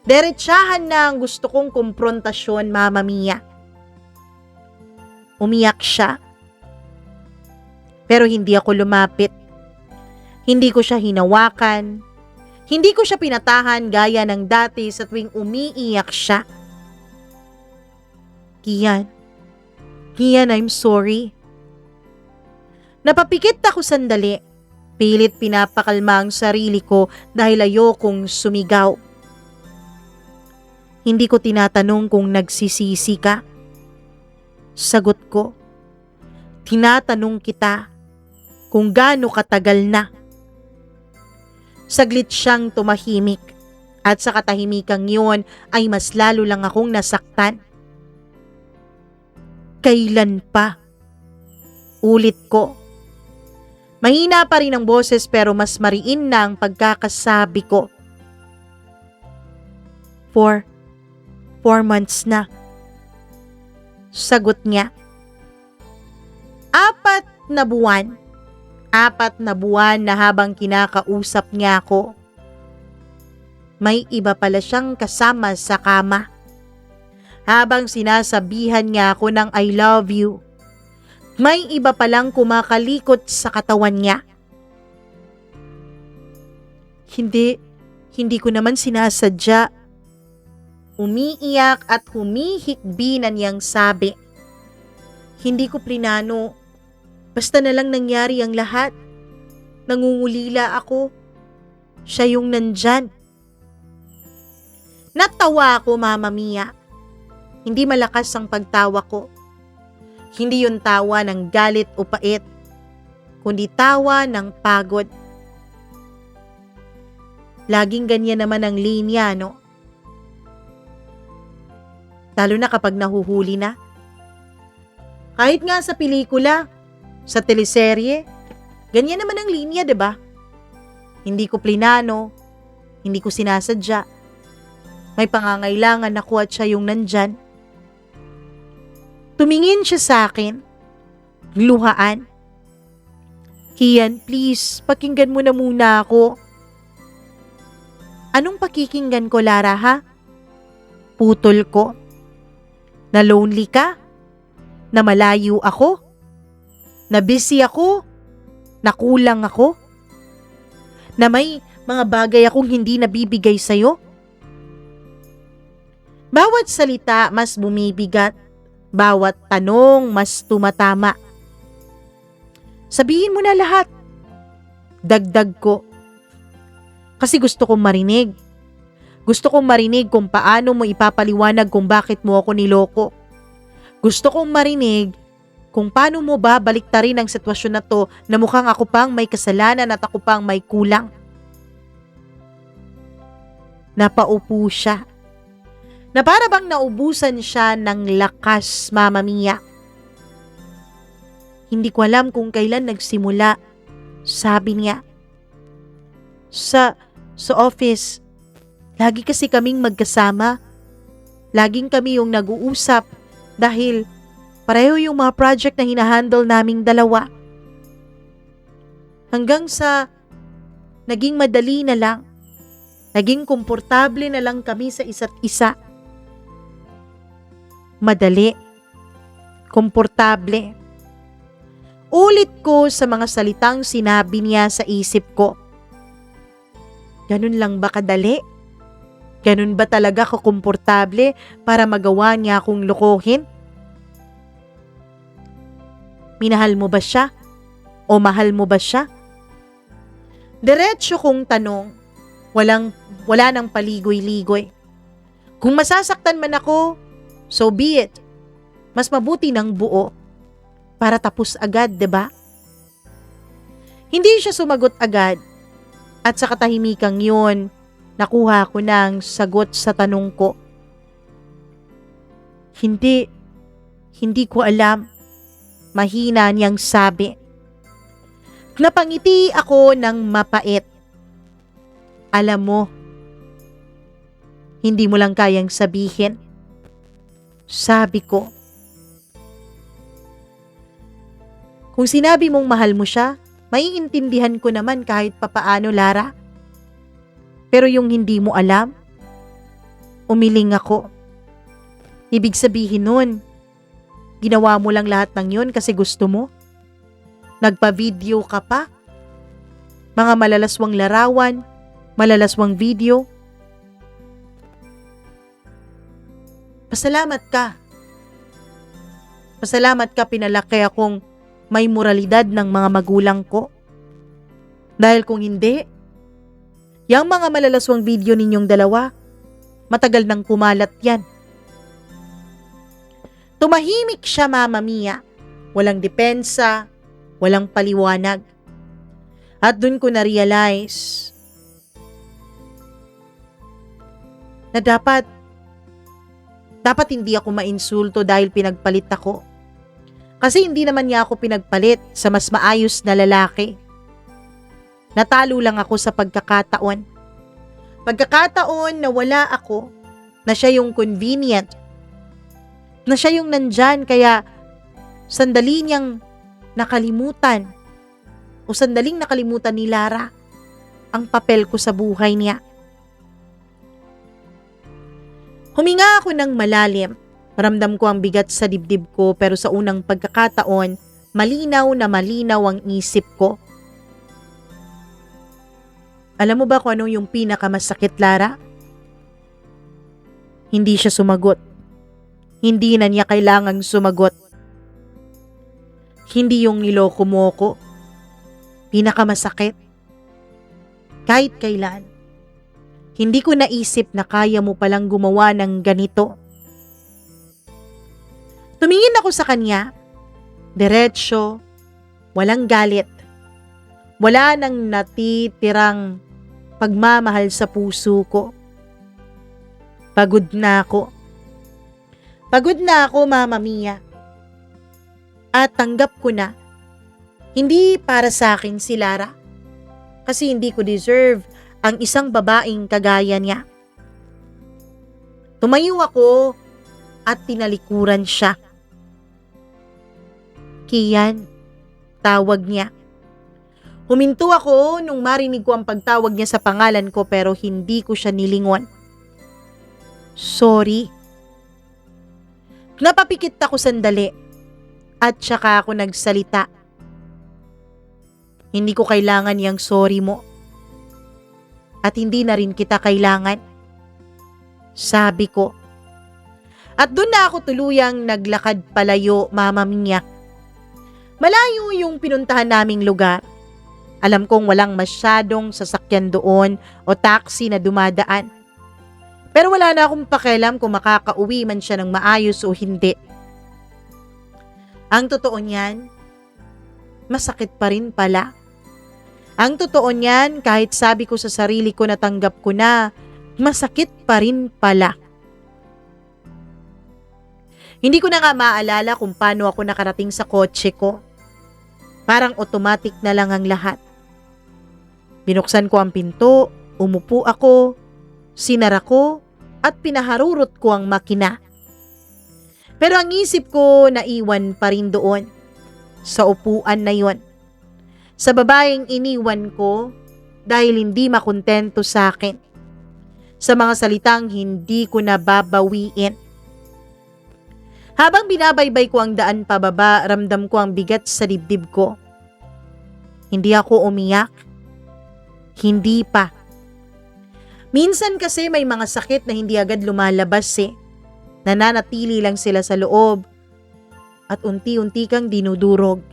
Diretsahan na ang gusto kong kumprontasyon, Mama Mia. Umiyak siya. Pero hindi ako lumapit. Hindi ko siya hinawakan. Hindi ko siya pinatahan gaya ng dati sa tuwing umiiyak siya. Kian, I'm sorry. Napapikit ako sandali. Pilit pinapakalma ang sarili ko dahil ayokong sumigaw. Hindi ko tinatanong kung nagsisisi ka. Sagot ko, tinatanong kita kung gaano katagal na. Saglit siyang tumahimik at sa katahimikang yun ay mas lalo lang akong nasaktan. Kailan pa? Ulit ko. Mahina pa rin ang boses pero mas mariin na ang pagkakasabi ko. 4 months na. Sagot niya. 4 na buwan. 4 na buwan na habang kinakausap niya ako. May iba pala siyang kasama sa kama. Habang sinasabihan niya ako ng I love you. May iba palang kumakalikot sa katawan niya. Hindi ko naman sinasadya. Umiiyak at humihikbi na niyang sabi. Hindi ko plinano. Basta na lang nangyari ang lahat. Nangungulila ako. Siya yung nandyan. Natawa ako, Mama Mia. Hindi malakas ang pagtawa ko. Hindi yun tawa ng galit o pait, kundi tawa ng pagod. Laging ganyan naman ang linya, no? Lalo na kapag nahuhuli na. Kahit nga sa pelikula, sa teleserye, ganyan naman ang linya, 'di ba? Hindi ko plinano, hindi ko sinasadya. May pangangailangan ako at siya yung nandyan. Tumingin siya sa akin, luhaan. Kian, please, pakinggan mo na muna ako. Anong pakikinggan ko, Lara, ha? Putol ko. Na lonely ka? Na malayo ako? Na busy ako? Na kulang ako? Na may mga bagay akong hindi nabibigay sa'yo? Bawat salita mas bumibigat, bawat tanong mas tumatama. Sabihin mo na lahat. Dagdag ko. Kasi gusto kong marinig. Gusto kong marinig kung paano mo ipapaliwanag kung bakit mo ako niloko. Gusto kong marinig kung paano mo ba baliktarin ang sitwasyon na to na mukhang ako pang may kasalanan at ako pang may kulang. Napaupo siya. Na para bang naubusan siya ng lakas, Mama Mia. Hindi ko alam kung kailan nagsimula, sabi niya. Sa office, lagi kasi kaming magkasama. Laging kami yung nag-uusap dahil pareho yung mga project na hinahandle naming dalawa. Hanggang sa naging madali na lang. Naging komportable na lang kami sa isa't isa. Madali. Komportable. Ulit ko sa mga salitang sinabi niya sa isip ko. Ganun lang ba kadali? Ganun ba talaga kakomportable para magawa niya akong lokohin? Minahal mo ba siya? O mahal mo ba siya? Diretso kong tanong. Wala nang paligoy-ligoy. Kung masasaktan man ako, so be it. Mas mabuti ng buo. Para tapos agad, 'di ba? Hindi siya sumagot agad. At sa katahimikang yun, nakuha ko ng sagot sa tanong ko. Hindi ko alam. Mahina niyang sabi. Napangiti ako ng mapait. Alam mo, hindi mo lang kayang sabihin. Sabi ko. Kung sinabi mong mahal mo siya, maiintindihan ko naman kahit papaano, Lara. Pero yung hindi mo alam, umiling ako. Ibig sabihin nun, ginawa mo lang lahat ng yun kasi gusto mo? Nagpa-video ka pa? Mga malalaswang larawan, malalaswang video? Pasalamat ka. Pasalamat ka pinalaki akong may moralidad ng mga magulang ko. Dahil kung hindi, yung mga malalaswang video ninyong dalawa, matagal nang kumalat yan. Tumahimik siya, Mama Mia. Walang depensa, walang paliwanag. At dun ko na-realize na dapat hindi ako mainsulto dahil pinagpalit ako. Kasi hindi naman niya ako pinagpalit sa mas maayos na lalaki. Natalo lang ako sa pagkakataon. Pagkakataon na wala ako, na siya yung convenient, na siya yung nandyan kaya sandali niyang nakalimutan o sandaling nakalimutan ni Lara ang papel ko sa buhay niya. Huminga ako ng malalim. Maramdam ko ang bigat sa dibdib ko pero sa unang pagkakataon, malinaw na malinaw ang isip ko. Alam mo ba kung anong yung pinakamasakit, Lara? Hindi siya sumagot. Hindi na niya kailangang sumagot. Hindi yung niloko mo ko. Pinakamasakit. Kahit kailan. Hindi ko naisip na kaya mo palang gumawa ng ganito. Tumingin ako sa kanya. Diretso. Walang galit. Wala nang natitirang pagmamahal sa puso ko. Pagod na ako. Pagod na ako, Mama Mia. At tanggap ko na. Hindi para sa akin si Lara. Kasi hindi ko deserve ang isang babaeng kagaya niya. Tumayo ako at tinalikuran siya. Kian, tawag niya. Huminto ako nung marinig ko ang pagtawag niya sa pangalan ko pero hindi ko siya nilingon. Sorry. Napapikit ako sandali at saka ako nagsalita. Hindi ko kailangan yung sorry mo. At hindi na rin kita kailangan. Sabi ko. At doon na ako tuluyang naglakad palayo, Mama Mia. Malayo yung pinuntahan naming lugar. Alam kong walang masyadong sasakyan doon o taxi na dumadaan. Pero wala na akong pakialam kung makakauwi man siya ng maayos o hindi. Ang totoo niyan, masakit pa rin pala. Ang totoo niyan, kahit sabi ko sa sarili ko na tanggap ko na, masakit pa rin pala. Hindi ko na nga maalala kung paano ako nakarating sa kotse ko. Parang automatic na lang ang lahat. Binuksan ko ang pinto, umupo ako, sinara ko, at pinaharurot ko ang makina. Pero ang isip ko naiwan pa rin doon, sa upuan na yon. Sa babaeng iniwan ko dahil hindi makontento sa akin. Sa mga salitang hindi ko nababawiin. Habang binabaybay ko ang daan pababa, ramdam ko ang bigat sa dibdib ko. Hindi ako umiyak. Hindi pa. Minsan kasi may mga sakit na hindi agad lumalabas eh. Nananatili lang sila sa loob at unti-unti kang dinudurog.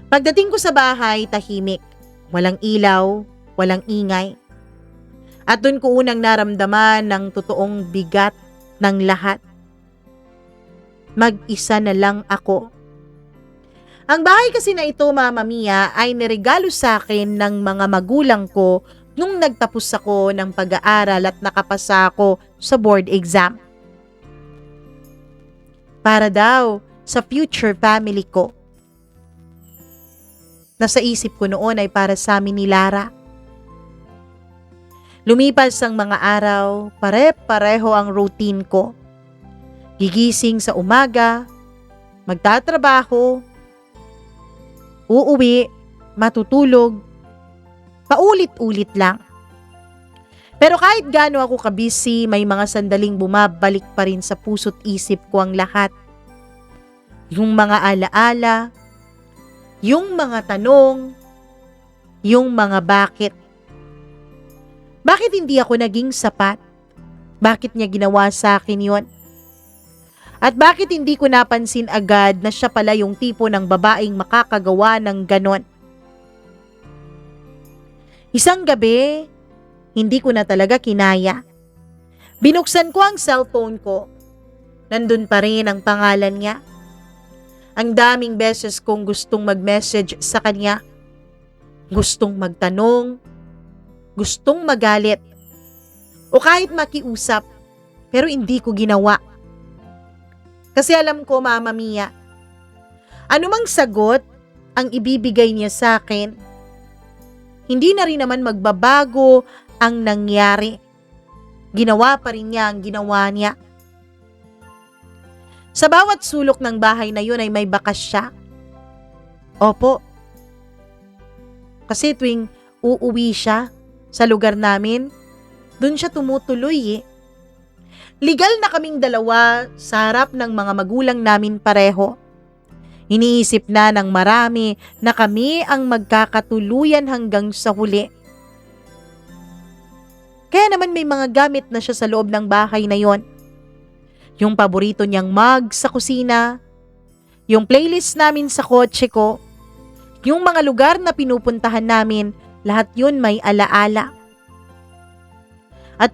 Pagdating ko sa bahay, tahimik. Walang ilaw, walang ingay. At doon ko unang naramdaman ng totoong bigat ng lahat. Mag-isa na lang ako. Ang bahay kasi na ito, Mama Mia, ay niregalo sa akin ng mga magulang ko nung nagtapos ako ng pag-aaral at nakapasa ako sa board exam. Para daw sa future family ko. Nasa isip ko noon ay para sa amin ni Lara. Lumipas ang mga araw, pare-pareho ang routine ko. Gigising sa umaga, magtatrabaho, uuwi, matutulog, paulit-ulit lang. Pero kahit gaano ako kabisi, may mga sandaling bumabalik pa rin sa puso't isip ko ang lahat. Yung mga alaala, yung mga tanong, yung mga bakit. Bakit hindi ako naging sapat? Bakit niya ginawa sa akin yon? At bakit hindi ko napansin agad na siya pala yung tipo ng babaeng makakagawa ng ganon? Isang gabi, hindi ko na talaga kinaya. Binuksan ko ang cellphone ko. Nandun pa rin ang pangalan niya. Ang daming beses kong gustong mag-message sa kanya. Gustong magtanong. Gustong magalit. O kahit makiusap. Pero hindi ko ginawa. Kasi alam ko, Mama Mia, anumang sagot ang ibibigay niya sa akin, hindi na rin naman magbabago ang nangyari. Ginawa pa rin niya ang ginawa niya. Sa bawat sulok ng bahay na yun ay may bakas siya. Opo. Kasi tuwing uuwi siya sa lugar namin, dun siya tumutuloy eh. Legal na kaming dalawa sa harap ng mga magulang namin pareho. Iniisip na ng marami na kami ang magkakatuluyan hanggang sa huli. Kaya naman may mga gamit na siya sa loob ng bahay na yon. Yung paborito niyang mug sa kusina, yung playlist namin sa kotse ko, yung mga lugar na pinupuntahan namin, lahat yun may alaala. At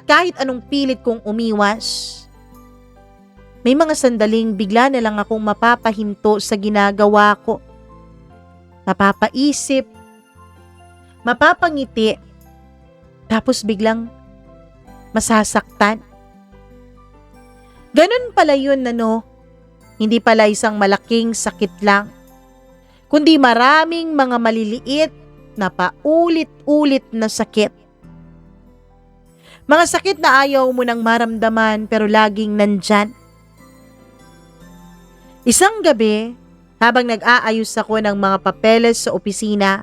kahit anong pilit kong umiwas, may mga sandaling bigla na lang akong mapapahinto sa ginagawa ko. Mapapaisip, mapapangiti, tapos biglang masasaktan. Ganun pala yun, ano? Hindi pala isang malaking sakit lang, kundi maraming mga maliliit na paulit-ulit na sakit. Mga sakit na ayaw mo nang maramdaman pero laging nandyan. Isang gabi, habang nag-aayos ako ng mga papeles sa opisina,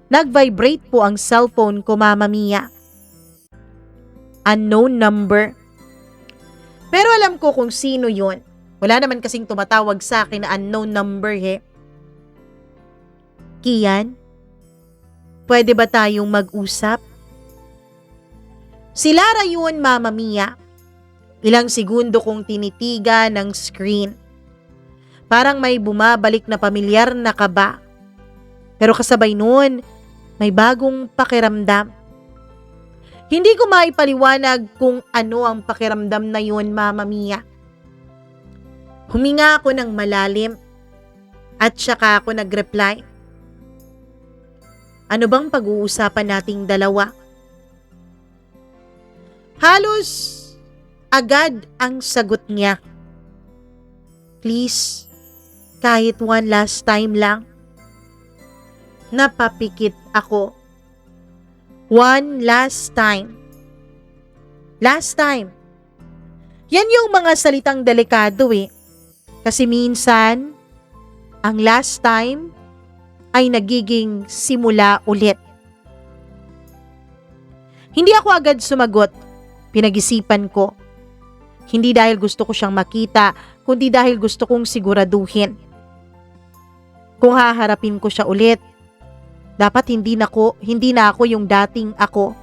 nag-vibrate po ang cellphone ko, Mama Mia. Unknown number. Pero alam ko kung sino yun. Wala naman kasing tumatawag sa akin na unknown number, Kian, pwede ba tayong mag-usap? Si Lara yun, Mama Mia. Ilang segundo kong tinitigan ng screen. Parang may bumabalik na pamilyar na kaba. Pero kasabay noon, may bagong pakiramdam. Hindi ko maipaliwanag kung ano ang pakiramdam na yun, Mama Mia. Huminga ako ng malalim at saka ako nag-reply. Ano bang pag-uusapan nating dalawa? Halos agad ang sagot niya. Please, kahit one last time lang. Napapikit ako. One last time. Last time. Yan yung mga salitang delikado Kasi minsan, ang last time ay nagiging simula ulit. Hindi ako agad sumagot. Pinag-isipan ko. Hindi dahil gusto ko siyang makita, kundi dahil gusto kong siguraduhin. Kung haharapin ko siya ulit, dapat hindi na ako yung dating ako.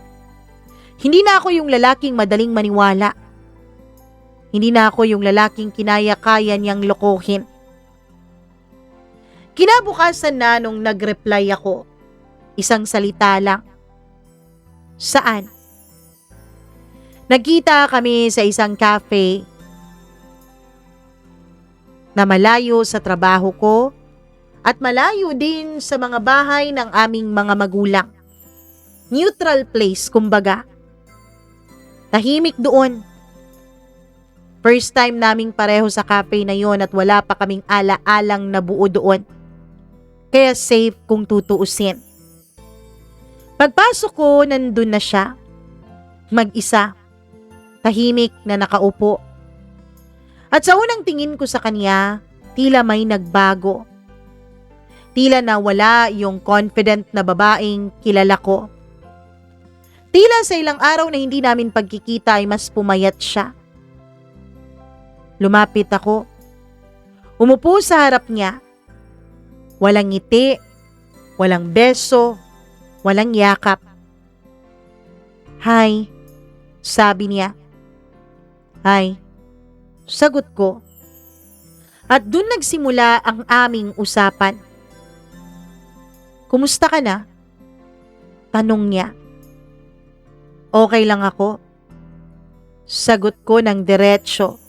Hindi na ako yung lalaking madaling maniwala. Hindi na ako yung lalaking kinaya-kaya niyang lokohin. Kinabukasan na nung nag-reply ako, isang salita lang. Saan? Nagkita kami sa isang cafe na malayo sa trabaho ko at malayo din sa mga bahay ng aming mga magulang. Neutral place, kumbaga. Tahimik doon. First time naming pareho sa cafe na yon at wala pa kaming ala-alang nabuo doon. Kaya safe kung tutuusin. Pagpasok ko, nandun na siya. Mag-isa. Tahimik na nakaupo. At sa unang tingin ko sa kanya, tila may nagbago. Tila nawala yung confident na babaeng kilala ko. Tila sa ilang araw na hindi namin pagkikita ay mas pumayat siya. Lumapit ako. Umupo sa harap niya. Walang ngiti, walang beso, walang yakap. Hi, sabi niya. Hi, sagot ko. At dun nagsimula ang aming usapan. Kumusta ka na? Tanong niya. Okay lang ako. Sagot ko ng diretsyo.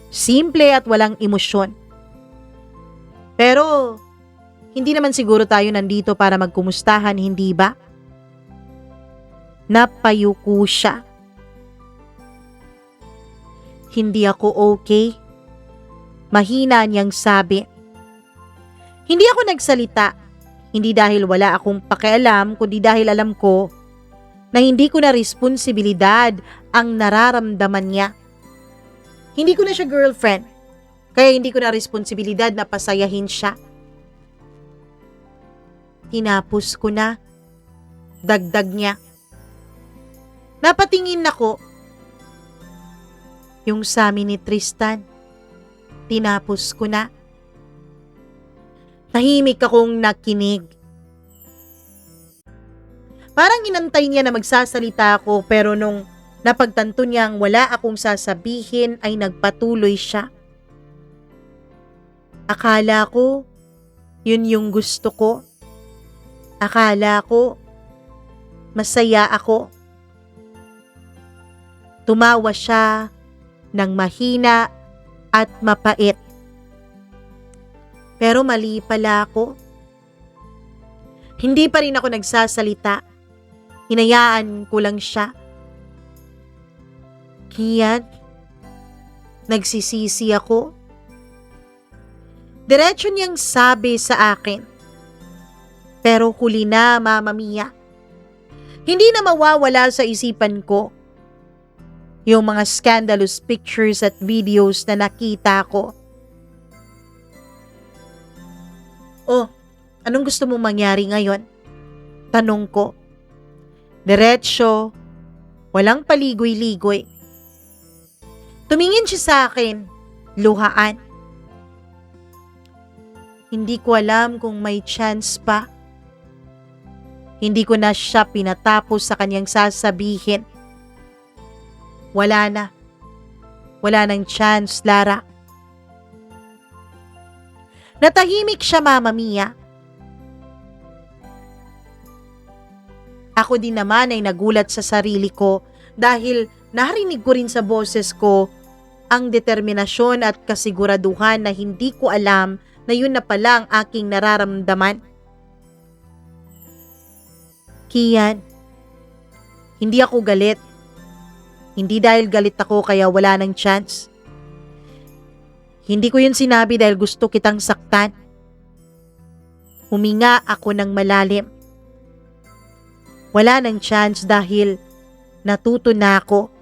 Simple at walang emosyon. Pero, hindi naman siguro tayo nandito para magkumustahan, hindi ba? Napayuko siya. Hindi ako okay. Mahina niyang sabi. Hindi ako nagsalita. Hindi dahil wala akong pakialam, kundi dahil alam ko na hindi ko na responsibilidad ang nararamdaman niya. Hindi ko na siya girlfriend, kaya hindi ko na responsibilidad na pasayahin siya. Tinapos ko na. Dagdag niya. Napatingin ako. Yung sa amin ni Tristan, tinapos ko na. Tahimik akong nakinig. Parang inantay niya na magsasalita ako pero nung napagtanto niyang wala akong sasabihin ay nagpatuloy siya. Akala ko, yun yung gusto ko. Akala ko, masaya ako. Tumawa siya ng mahina at mapait. Pero mali pala ako. Hindi pa rin ako nagsasalita. Hinayaan ko lang siya. Kian, Nagsisisi ako. Diretso niyang sabi sa akin. Pero huli na, Mama Mia. Hindi na mawawala sa isipan ko yung mga scandalous pictures at videos na nakita ko. Oh, anong gusto mong mangyari ngayon? Tanong ko. Diretso, walang paligoy-ligoy. Tumingin siya sa akin, luhaan. Hindi ko alam kung may chance pa. Hindi ko na siya pinatapos sa kanyang sasabihin. Wala na. Wala nang chance, Lara. Natahimik siya, Mama Mia. Ako din naman ay nagulat sa sarili ko dahil narinig ko rin sa boses ko ang determinasyon at kasiguraduhan na hindi ko alam na yun na pala ang aking nararamdaman. Kian, hindi ako galit. Hindi dahil galit ako kaya wala nang chance. Hindi ko yun sinabi dahil gusto kitang saktan. Huminga ako ng malalim. Wala nang chance dahil natuto na ako.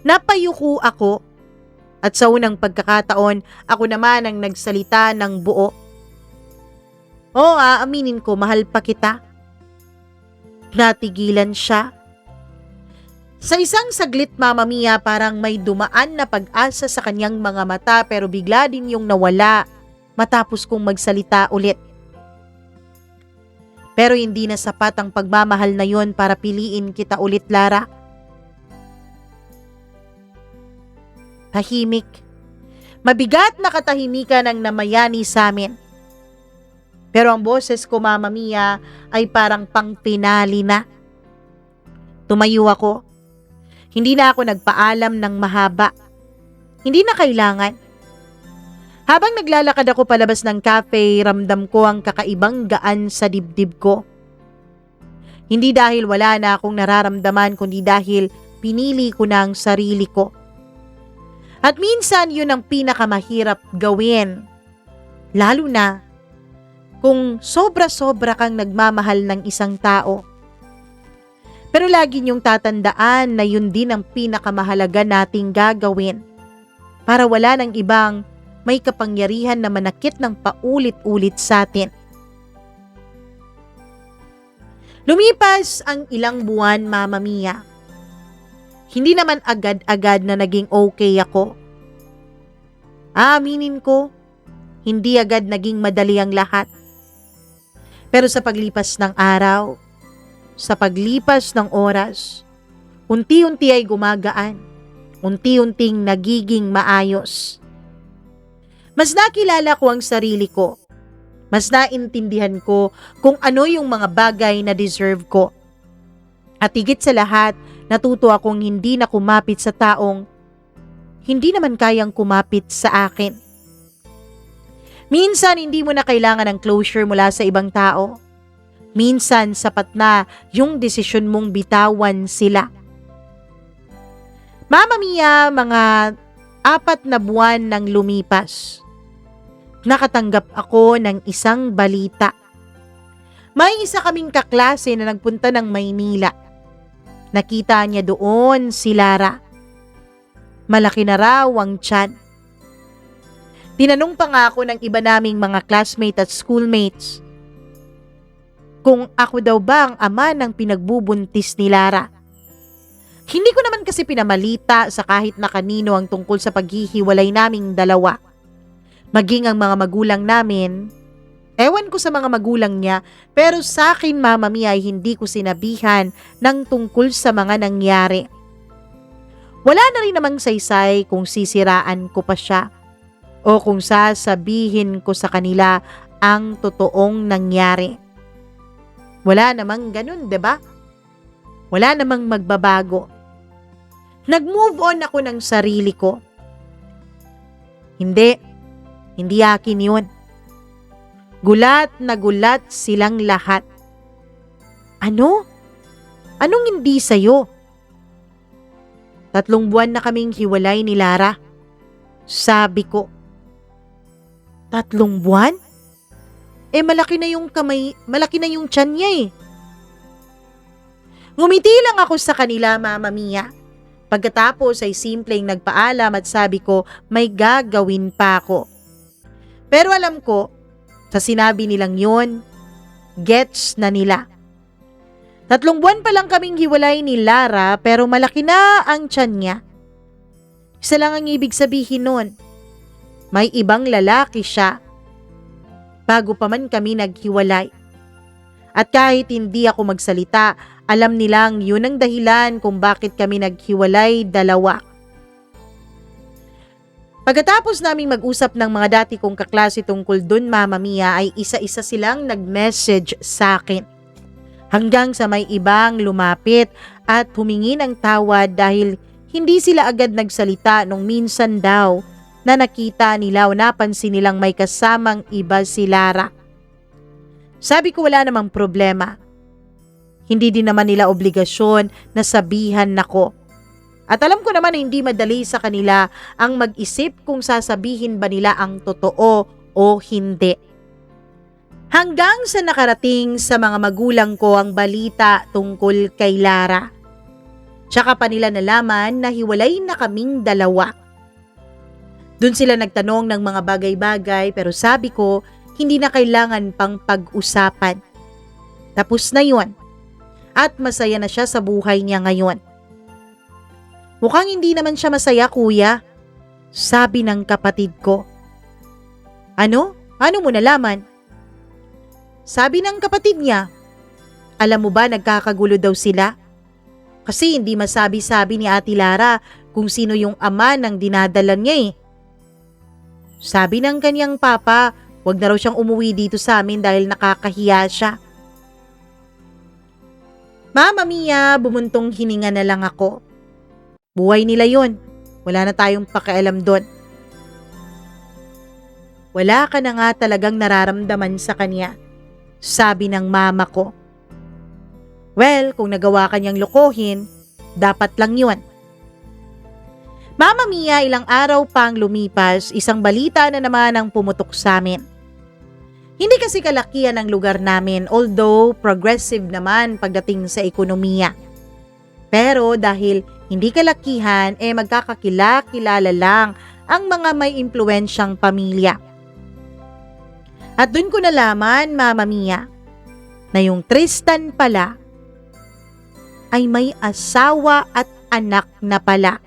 Napayuko ako at sa unang pagkakataon ako naman ang nagsalita ng buo. Oo, aaminin ko, mahal pa kita. Natigilan siya. Sa isang saglit, Mama Mia, parang may dumaan na pag-asa sa kanyang mga mata pero bigla din yung nawala matapos kong magsalita ulit. Pero hindi na sapat ang pagmamahal na yon para piliin kita ulit, Lara. Tahimik. Mabigat na katahimikan ang namayani sa amin. Pero ang boses ko, Mama Mia, ay parang pangpinali na. Tumayo ako. Hindi na ako nagpaalam ng mahaba. Hindi na kailangan. Habang naglalakad ako palabas ng cafe, ramdam ko ang kakaibang gaan sa dibdib ko. Hindi dahil wala na akong nararamdaman, kundi dahil pinili ko na ang sarili ko. At minsan yun ang pinakamahirap gawin. Lalo na kung sobra-sobra kang nagmamahal ng isang tao. Pero lagi niyong tatandaan na yun din ang pinakamahalaga nating gagawin para wala ng ibang may kapangyarihan na manakit ng paulit-ulit sa atin. Lumipas ang ilang buwan, Mama Mia. Hindi naman agad-agad na naging okay ako. Aaminin ko, hindi agad naging madali ang lahat. Pero sa paglipas ng araw, sa paglipas ng oras, unti-unti ay gumagaan, unti-unting nagiging maayos. Mas nakilala ko ang sarili ko. Mas naintindihan ko kung ano yung mga bagay na deserve ko. At higit sa lahat, natuto akong hindi na kumapit sa taong hindi naman kayang kumapit sa akin. Minsan, hindi mo na kailangan ng closure mula sa ibang tao. Minsan, sapat na yung desisyon mong bitawan sila. Mama Mia, mga 4 na buwan nang lumipas. Nakatanggap ako ng isang balita. May isa kaming kaklase na nagpunta ng Maynila. Nakita niya doon si Lara. Malaki na raw ang tiyan. Tinanong pa nga ako ng iba naming mga classmate at schoolmates kung ako daw ba ang ama ng pinagbubuntis ni Lara. Hindi ko naman kasi pinamalita sa kahit na kanino ang tungkol sa paghihiwalay naming dalawa. Maging ang mga magulang namin, ewan ko sa mga magulang niya, pero sa akin, Mama Mia, ay hindi ko sinabihan ng tungkol sa mga nangyari. Wala na rin namang saysay kung sisiraan ko pa siya o kung sasabihin ko sa kanila ang totoong nangyari. Wala namang ganun, 'di ba? Wala namang magbabago. Nag-move on ako ng sarili ko. Hindi akin yun. Gulat na gulat silang lahat. Ano? Anong hindi sa'yo? 3 buwan na kaming hiwalay ni Lara. Sabi ko. 3 buwan? Malaki na yung malaki na yung tiyan niya eh. Ngumiti lang ako sa kanila, Mama Mia. Pagkatapos ay simpleng nagpaalam at sabi ko may gagawin pa ako. Pero alam ko, sa sinabi nilang yun, gets na nila. 3 buwan pa lang kaming hiwalay ni Lara pero malaki na ang tiyan niya. Isa lang ang ibig sabihin nun. May ibang lalaki siya. Bago pa man kami naghiwalay. At kahit hindi ako magsalita, alam nilang yun ang dahilan kung bakit kami naghiwalay dalawa. Pagkatapos naming mag-usap ng mga dati kong kaklase tungkol dun, Mama Mia, ay isa-isa silang nag-message sa akin. Hanggang sa may ibang lumapit at humingi ng tawad dahil hindi sila agad nagsalita nung minsan daw na nakita nila o napansin nilang may kasamang iba si Lara. Sabi ko wala namang problema. Hindi din naman nila obligasyon na sabihan ako. At alam ko naman na hindi madali sa kanila ang mag-isip kung sasabihin ba nila ang totoo o hindi. Hanggang sa nakarating sa mga magulang ko ang balita tungkol kay Lara. Tsaka pa nila nalaman na hiwalay na kaming dalawa. Doon sila nagtanong ng mga bagay-bagay pero sabi ko hindi na kailangan pang pag-usapan. Tapos na yun. At masaya na siya sa buhay niya ngayon. Mukhang hindi naman siya masaya, kuya. Sabi ng kapatid ko. Ano? Paano mo nalaman? Sabi ng kapatid niya. Alam mo ba nagkakagulo daw sila? Kasi hindi masabi-sabi ni Ate Lara kung sino yung ama ng dinadalan niya eh. Sabi ng kanyang papa, wag na raw siyang umuwi dito sa amin dahil nakakahiya siya. Mama Mia, bumuntong hininga na lang ako. Buhay nila yun. Wala na tayong pakialam doon. Wala ka na nga talagang nararamdaman sa kanya, sabi ng mama ko. Well, kung nagawa kanyang lokohin, dapat lang yun. Mama Mia, ilang araw pang lumipas, isang balita na naman ang pumutok sa amin. Hindi kasi kalakihan ang lugar namin, although progressive naman pagdating sa ekonomiya. Pero dahil hindi kalakihan, magkakakilala lang ang mga may impluwensyang pamilya. At dun ko nalaman, Mama Mia, na yung Tristan pala ay may asawa at anak na pala.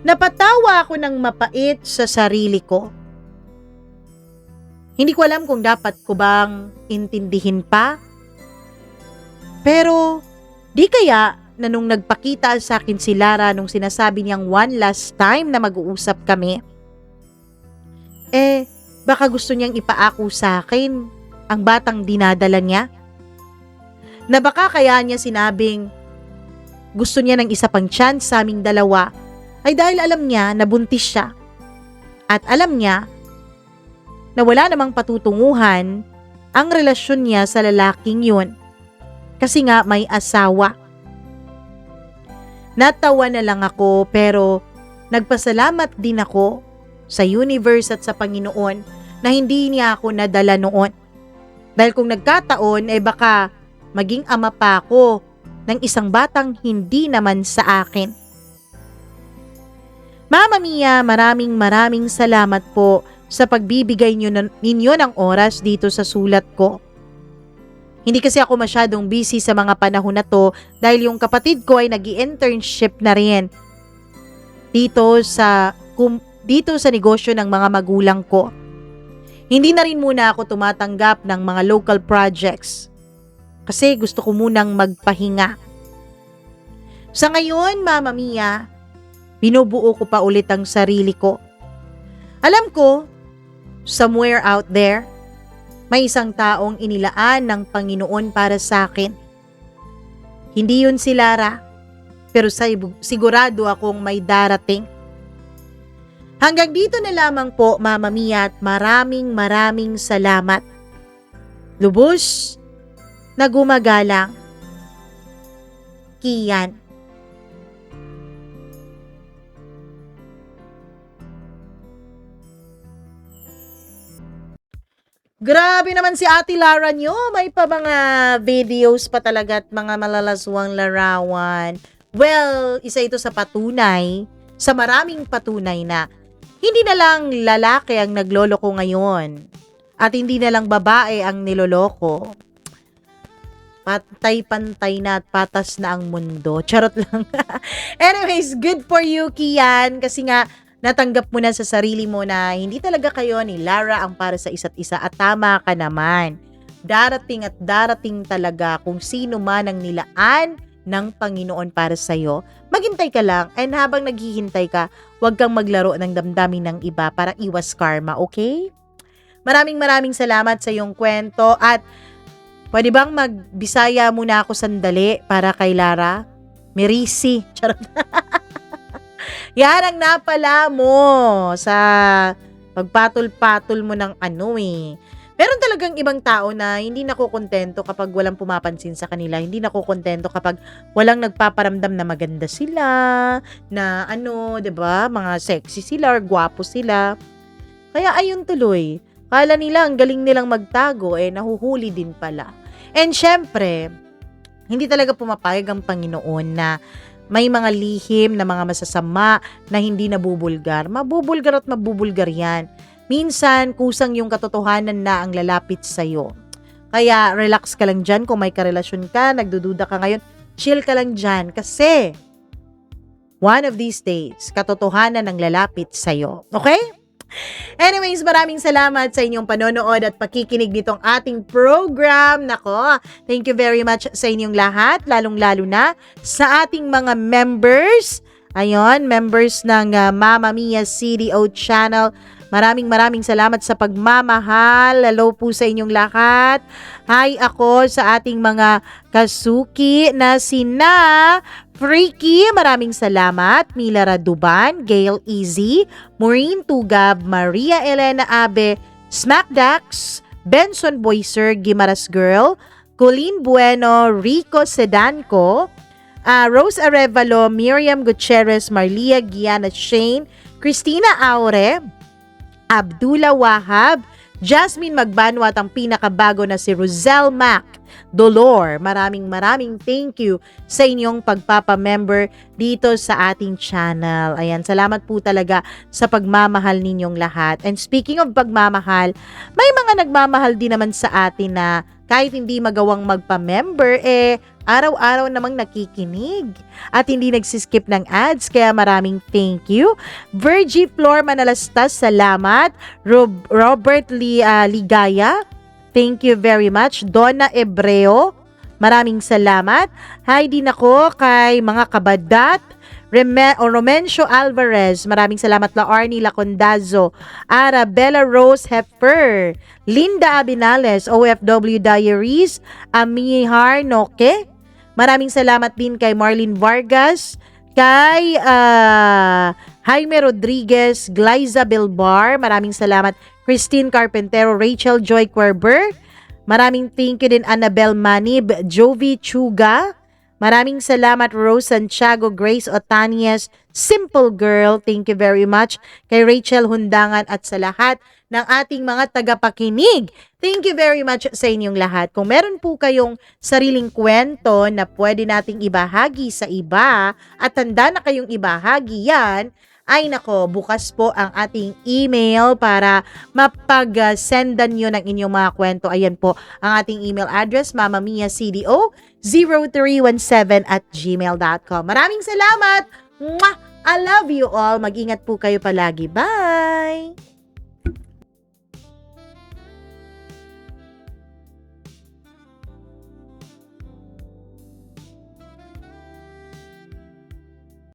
Napatawa ako ng mapait sa sarili ko. Hindi ko alam kung dapat ko bang intindihin pa. Pero di kaya na nung nagpakita sa akin si Lara nung sinasabi niyang one last time na mag-uusap kami, baka gusto niyang ipaako sa akin ang batang dinadala niya? Na baka kaya niya sinabing gusto niya ng isa pang chance sa aming dalawa ay dahil alam niya na buntis siya. At alam niya na wala namang patutunguhan ang relasyon niya sa lalaking yun. Kasi nga may asawa. Natawa na lang ako pero nagpasalamat din ako sa universe at sa Panginoon na hindi niya ako nadala noon. Dahil kung nagkataon baka maging ama pa ako ng isang batang hindi naman sa akin. Mama Mia, maraming salamat po sa pagbibigay ninyo ng oras dito sa sulat ko. Hindi kasi ako masyadong busy sa mga panahon na to dahil yung kapatid ko ay nag-i-internship na rin dito sa negosyo ng mga magulang ko. Hindi na rin muna ako tumatanggap ng mga local projects kasi gusto ko munang magpahinga. Sa ngayon, Mama Mia, binubuo ko pa ulit ang sarili ko. Alam ko, somewhere out there, may isang taong inilaan ng Panginoon para sa akin. Hindi yun si Lara, pero sigurado akong may darating. Hanggang dito na lamang po, Mama Mia, at maraming salamat. Lubos na gumagalang. Kian. Grabe naman si Ate Lara nyo. May pa mga videos pa talaga at mga malalaswang larawan. Well, isa ito sa patunay, sa maraming patunay na hindi na lang lalaki ang nagloloko ngayon at hindi na lang babae ang niloloko. Pantay-pantay na at patas na ang mundo. Charot lang. Anyways, good for you, Kian. Kasi nga, natanggap mo na sa sarili mo na hindi talaga kayo ni Lara ang para sa isa't isa at tama ka naman. Darating at darating talaga kung sino man ang nilaan ng Panginoon para sa'yo. Maghintay ka lang and habang naghihintay ka, huwag kang maglaro ng damdamin ng iba para iwas karma, okay? Maraming salamat sa iyong kwento at pwede bang magbisaya muna ako sandali para kay Lara? Merisi. Charot. Yan ang napala mo sa pagpatol-patol mo ng Meron talagang ibang tao na hindi nakokontento kapag walang pumapansin sa kanila. Hindi nakokontento kapag walang nagpaparamdam na maganda sila, na 'di ba? Mga sexy sila or gwapo sila. Kaya ayun tuloy. Kala nila ang galing nilang magtago, nahuhuli din pala. And syempre, hindi talaga pumapayag ang Panginoon na may mga lihim na mga masasama na hindi nabubulgar. Mabubulgar at mabubulgar yan. Minsan, kusang yung katotohanan na ang lalapit sa'yo. Kaya, relax ka lang dyan kung may karelasyon ka, nagdududa ka ngayon, chill ka lang dyan. Kasi, one of these days, katotohanan ang lalapit sa'yo. Okay? Anyways, maraming salamat sa inyong panonood at pakikinig nitong ating program. Nako, thank you very much sa inyong lahat, lalong-lalo na sa ating mga members. Ayon, members ng Mama Mia CDO channel. Maraming salamat sa pagmamahal. Hello po sa inyong lahat. Hi ako sa ating mga kasuki na sina Freaky, maraming salamat. Mila Raduban, Gail Easy, Maureen Tugab, Maria Elena Abe, Smackdax, Benson Boyser, Gimaras Girl, Colleen Bueno, Rico Sedanco, Rose Arevalo, Miriam Gutierrez, Marlia Giana Shane, Christina Aure, Abdullah Wahab, Jasmine Magbanwa at ang pinakabago na si Rosel Mac Dolor. Maraming thank you sa inyong pagpapamember dito sa ating channel. Ayan, salamat po talaga sa pagmamahal ninyong lahat. And speaking of pagmamahal, may mga nagmamahal din naman sa atin na kahit hindi magawang magpa-member, araw-araw namang nakikinig at hindi nagsiskip ng ads. Kaya maraming thank you. Virgie Flor Manalastas, salamat. Robert Ligaya, thank you very much. Donna Ebreo, maraming salamat. Hi din ako kay mga kabadat. Romencio Alvarez, maraming salamat. La Arnie Lacondazo, Arabella Rose Heffer, Linda Abinales, OFW Diaries, Amihar Noke, maraming salamat din kay Marlene Vargas, kay Jaime Rodriguez, Glyza Bilbar, maraming salamat. Christine Carpentero, Rachel Joy Querber, maraming thank you din. Annabel Manib, Jovi Chuga, maraming salamat. Rose Santiago, Grace Otanias, Simple Girl, thank you very much. Kay Rachel Hundangan at sa lahat ng ating mga tagapakinig, thank you very much sa inyong lahat. Kung meron po kayong sariling kwento na pwede nating ibahagi sa iba at handa na kayong ibahagi yan, ay nako, bukas po ang ating email para mapag-sendan nyo ng inyong mga kwento. Ayan po ang ating email address, mamamiacdo0317@gmail.com. Maraming salamat! Mwah! I love you all. Mag-ingat po kayo palagi. Bye!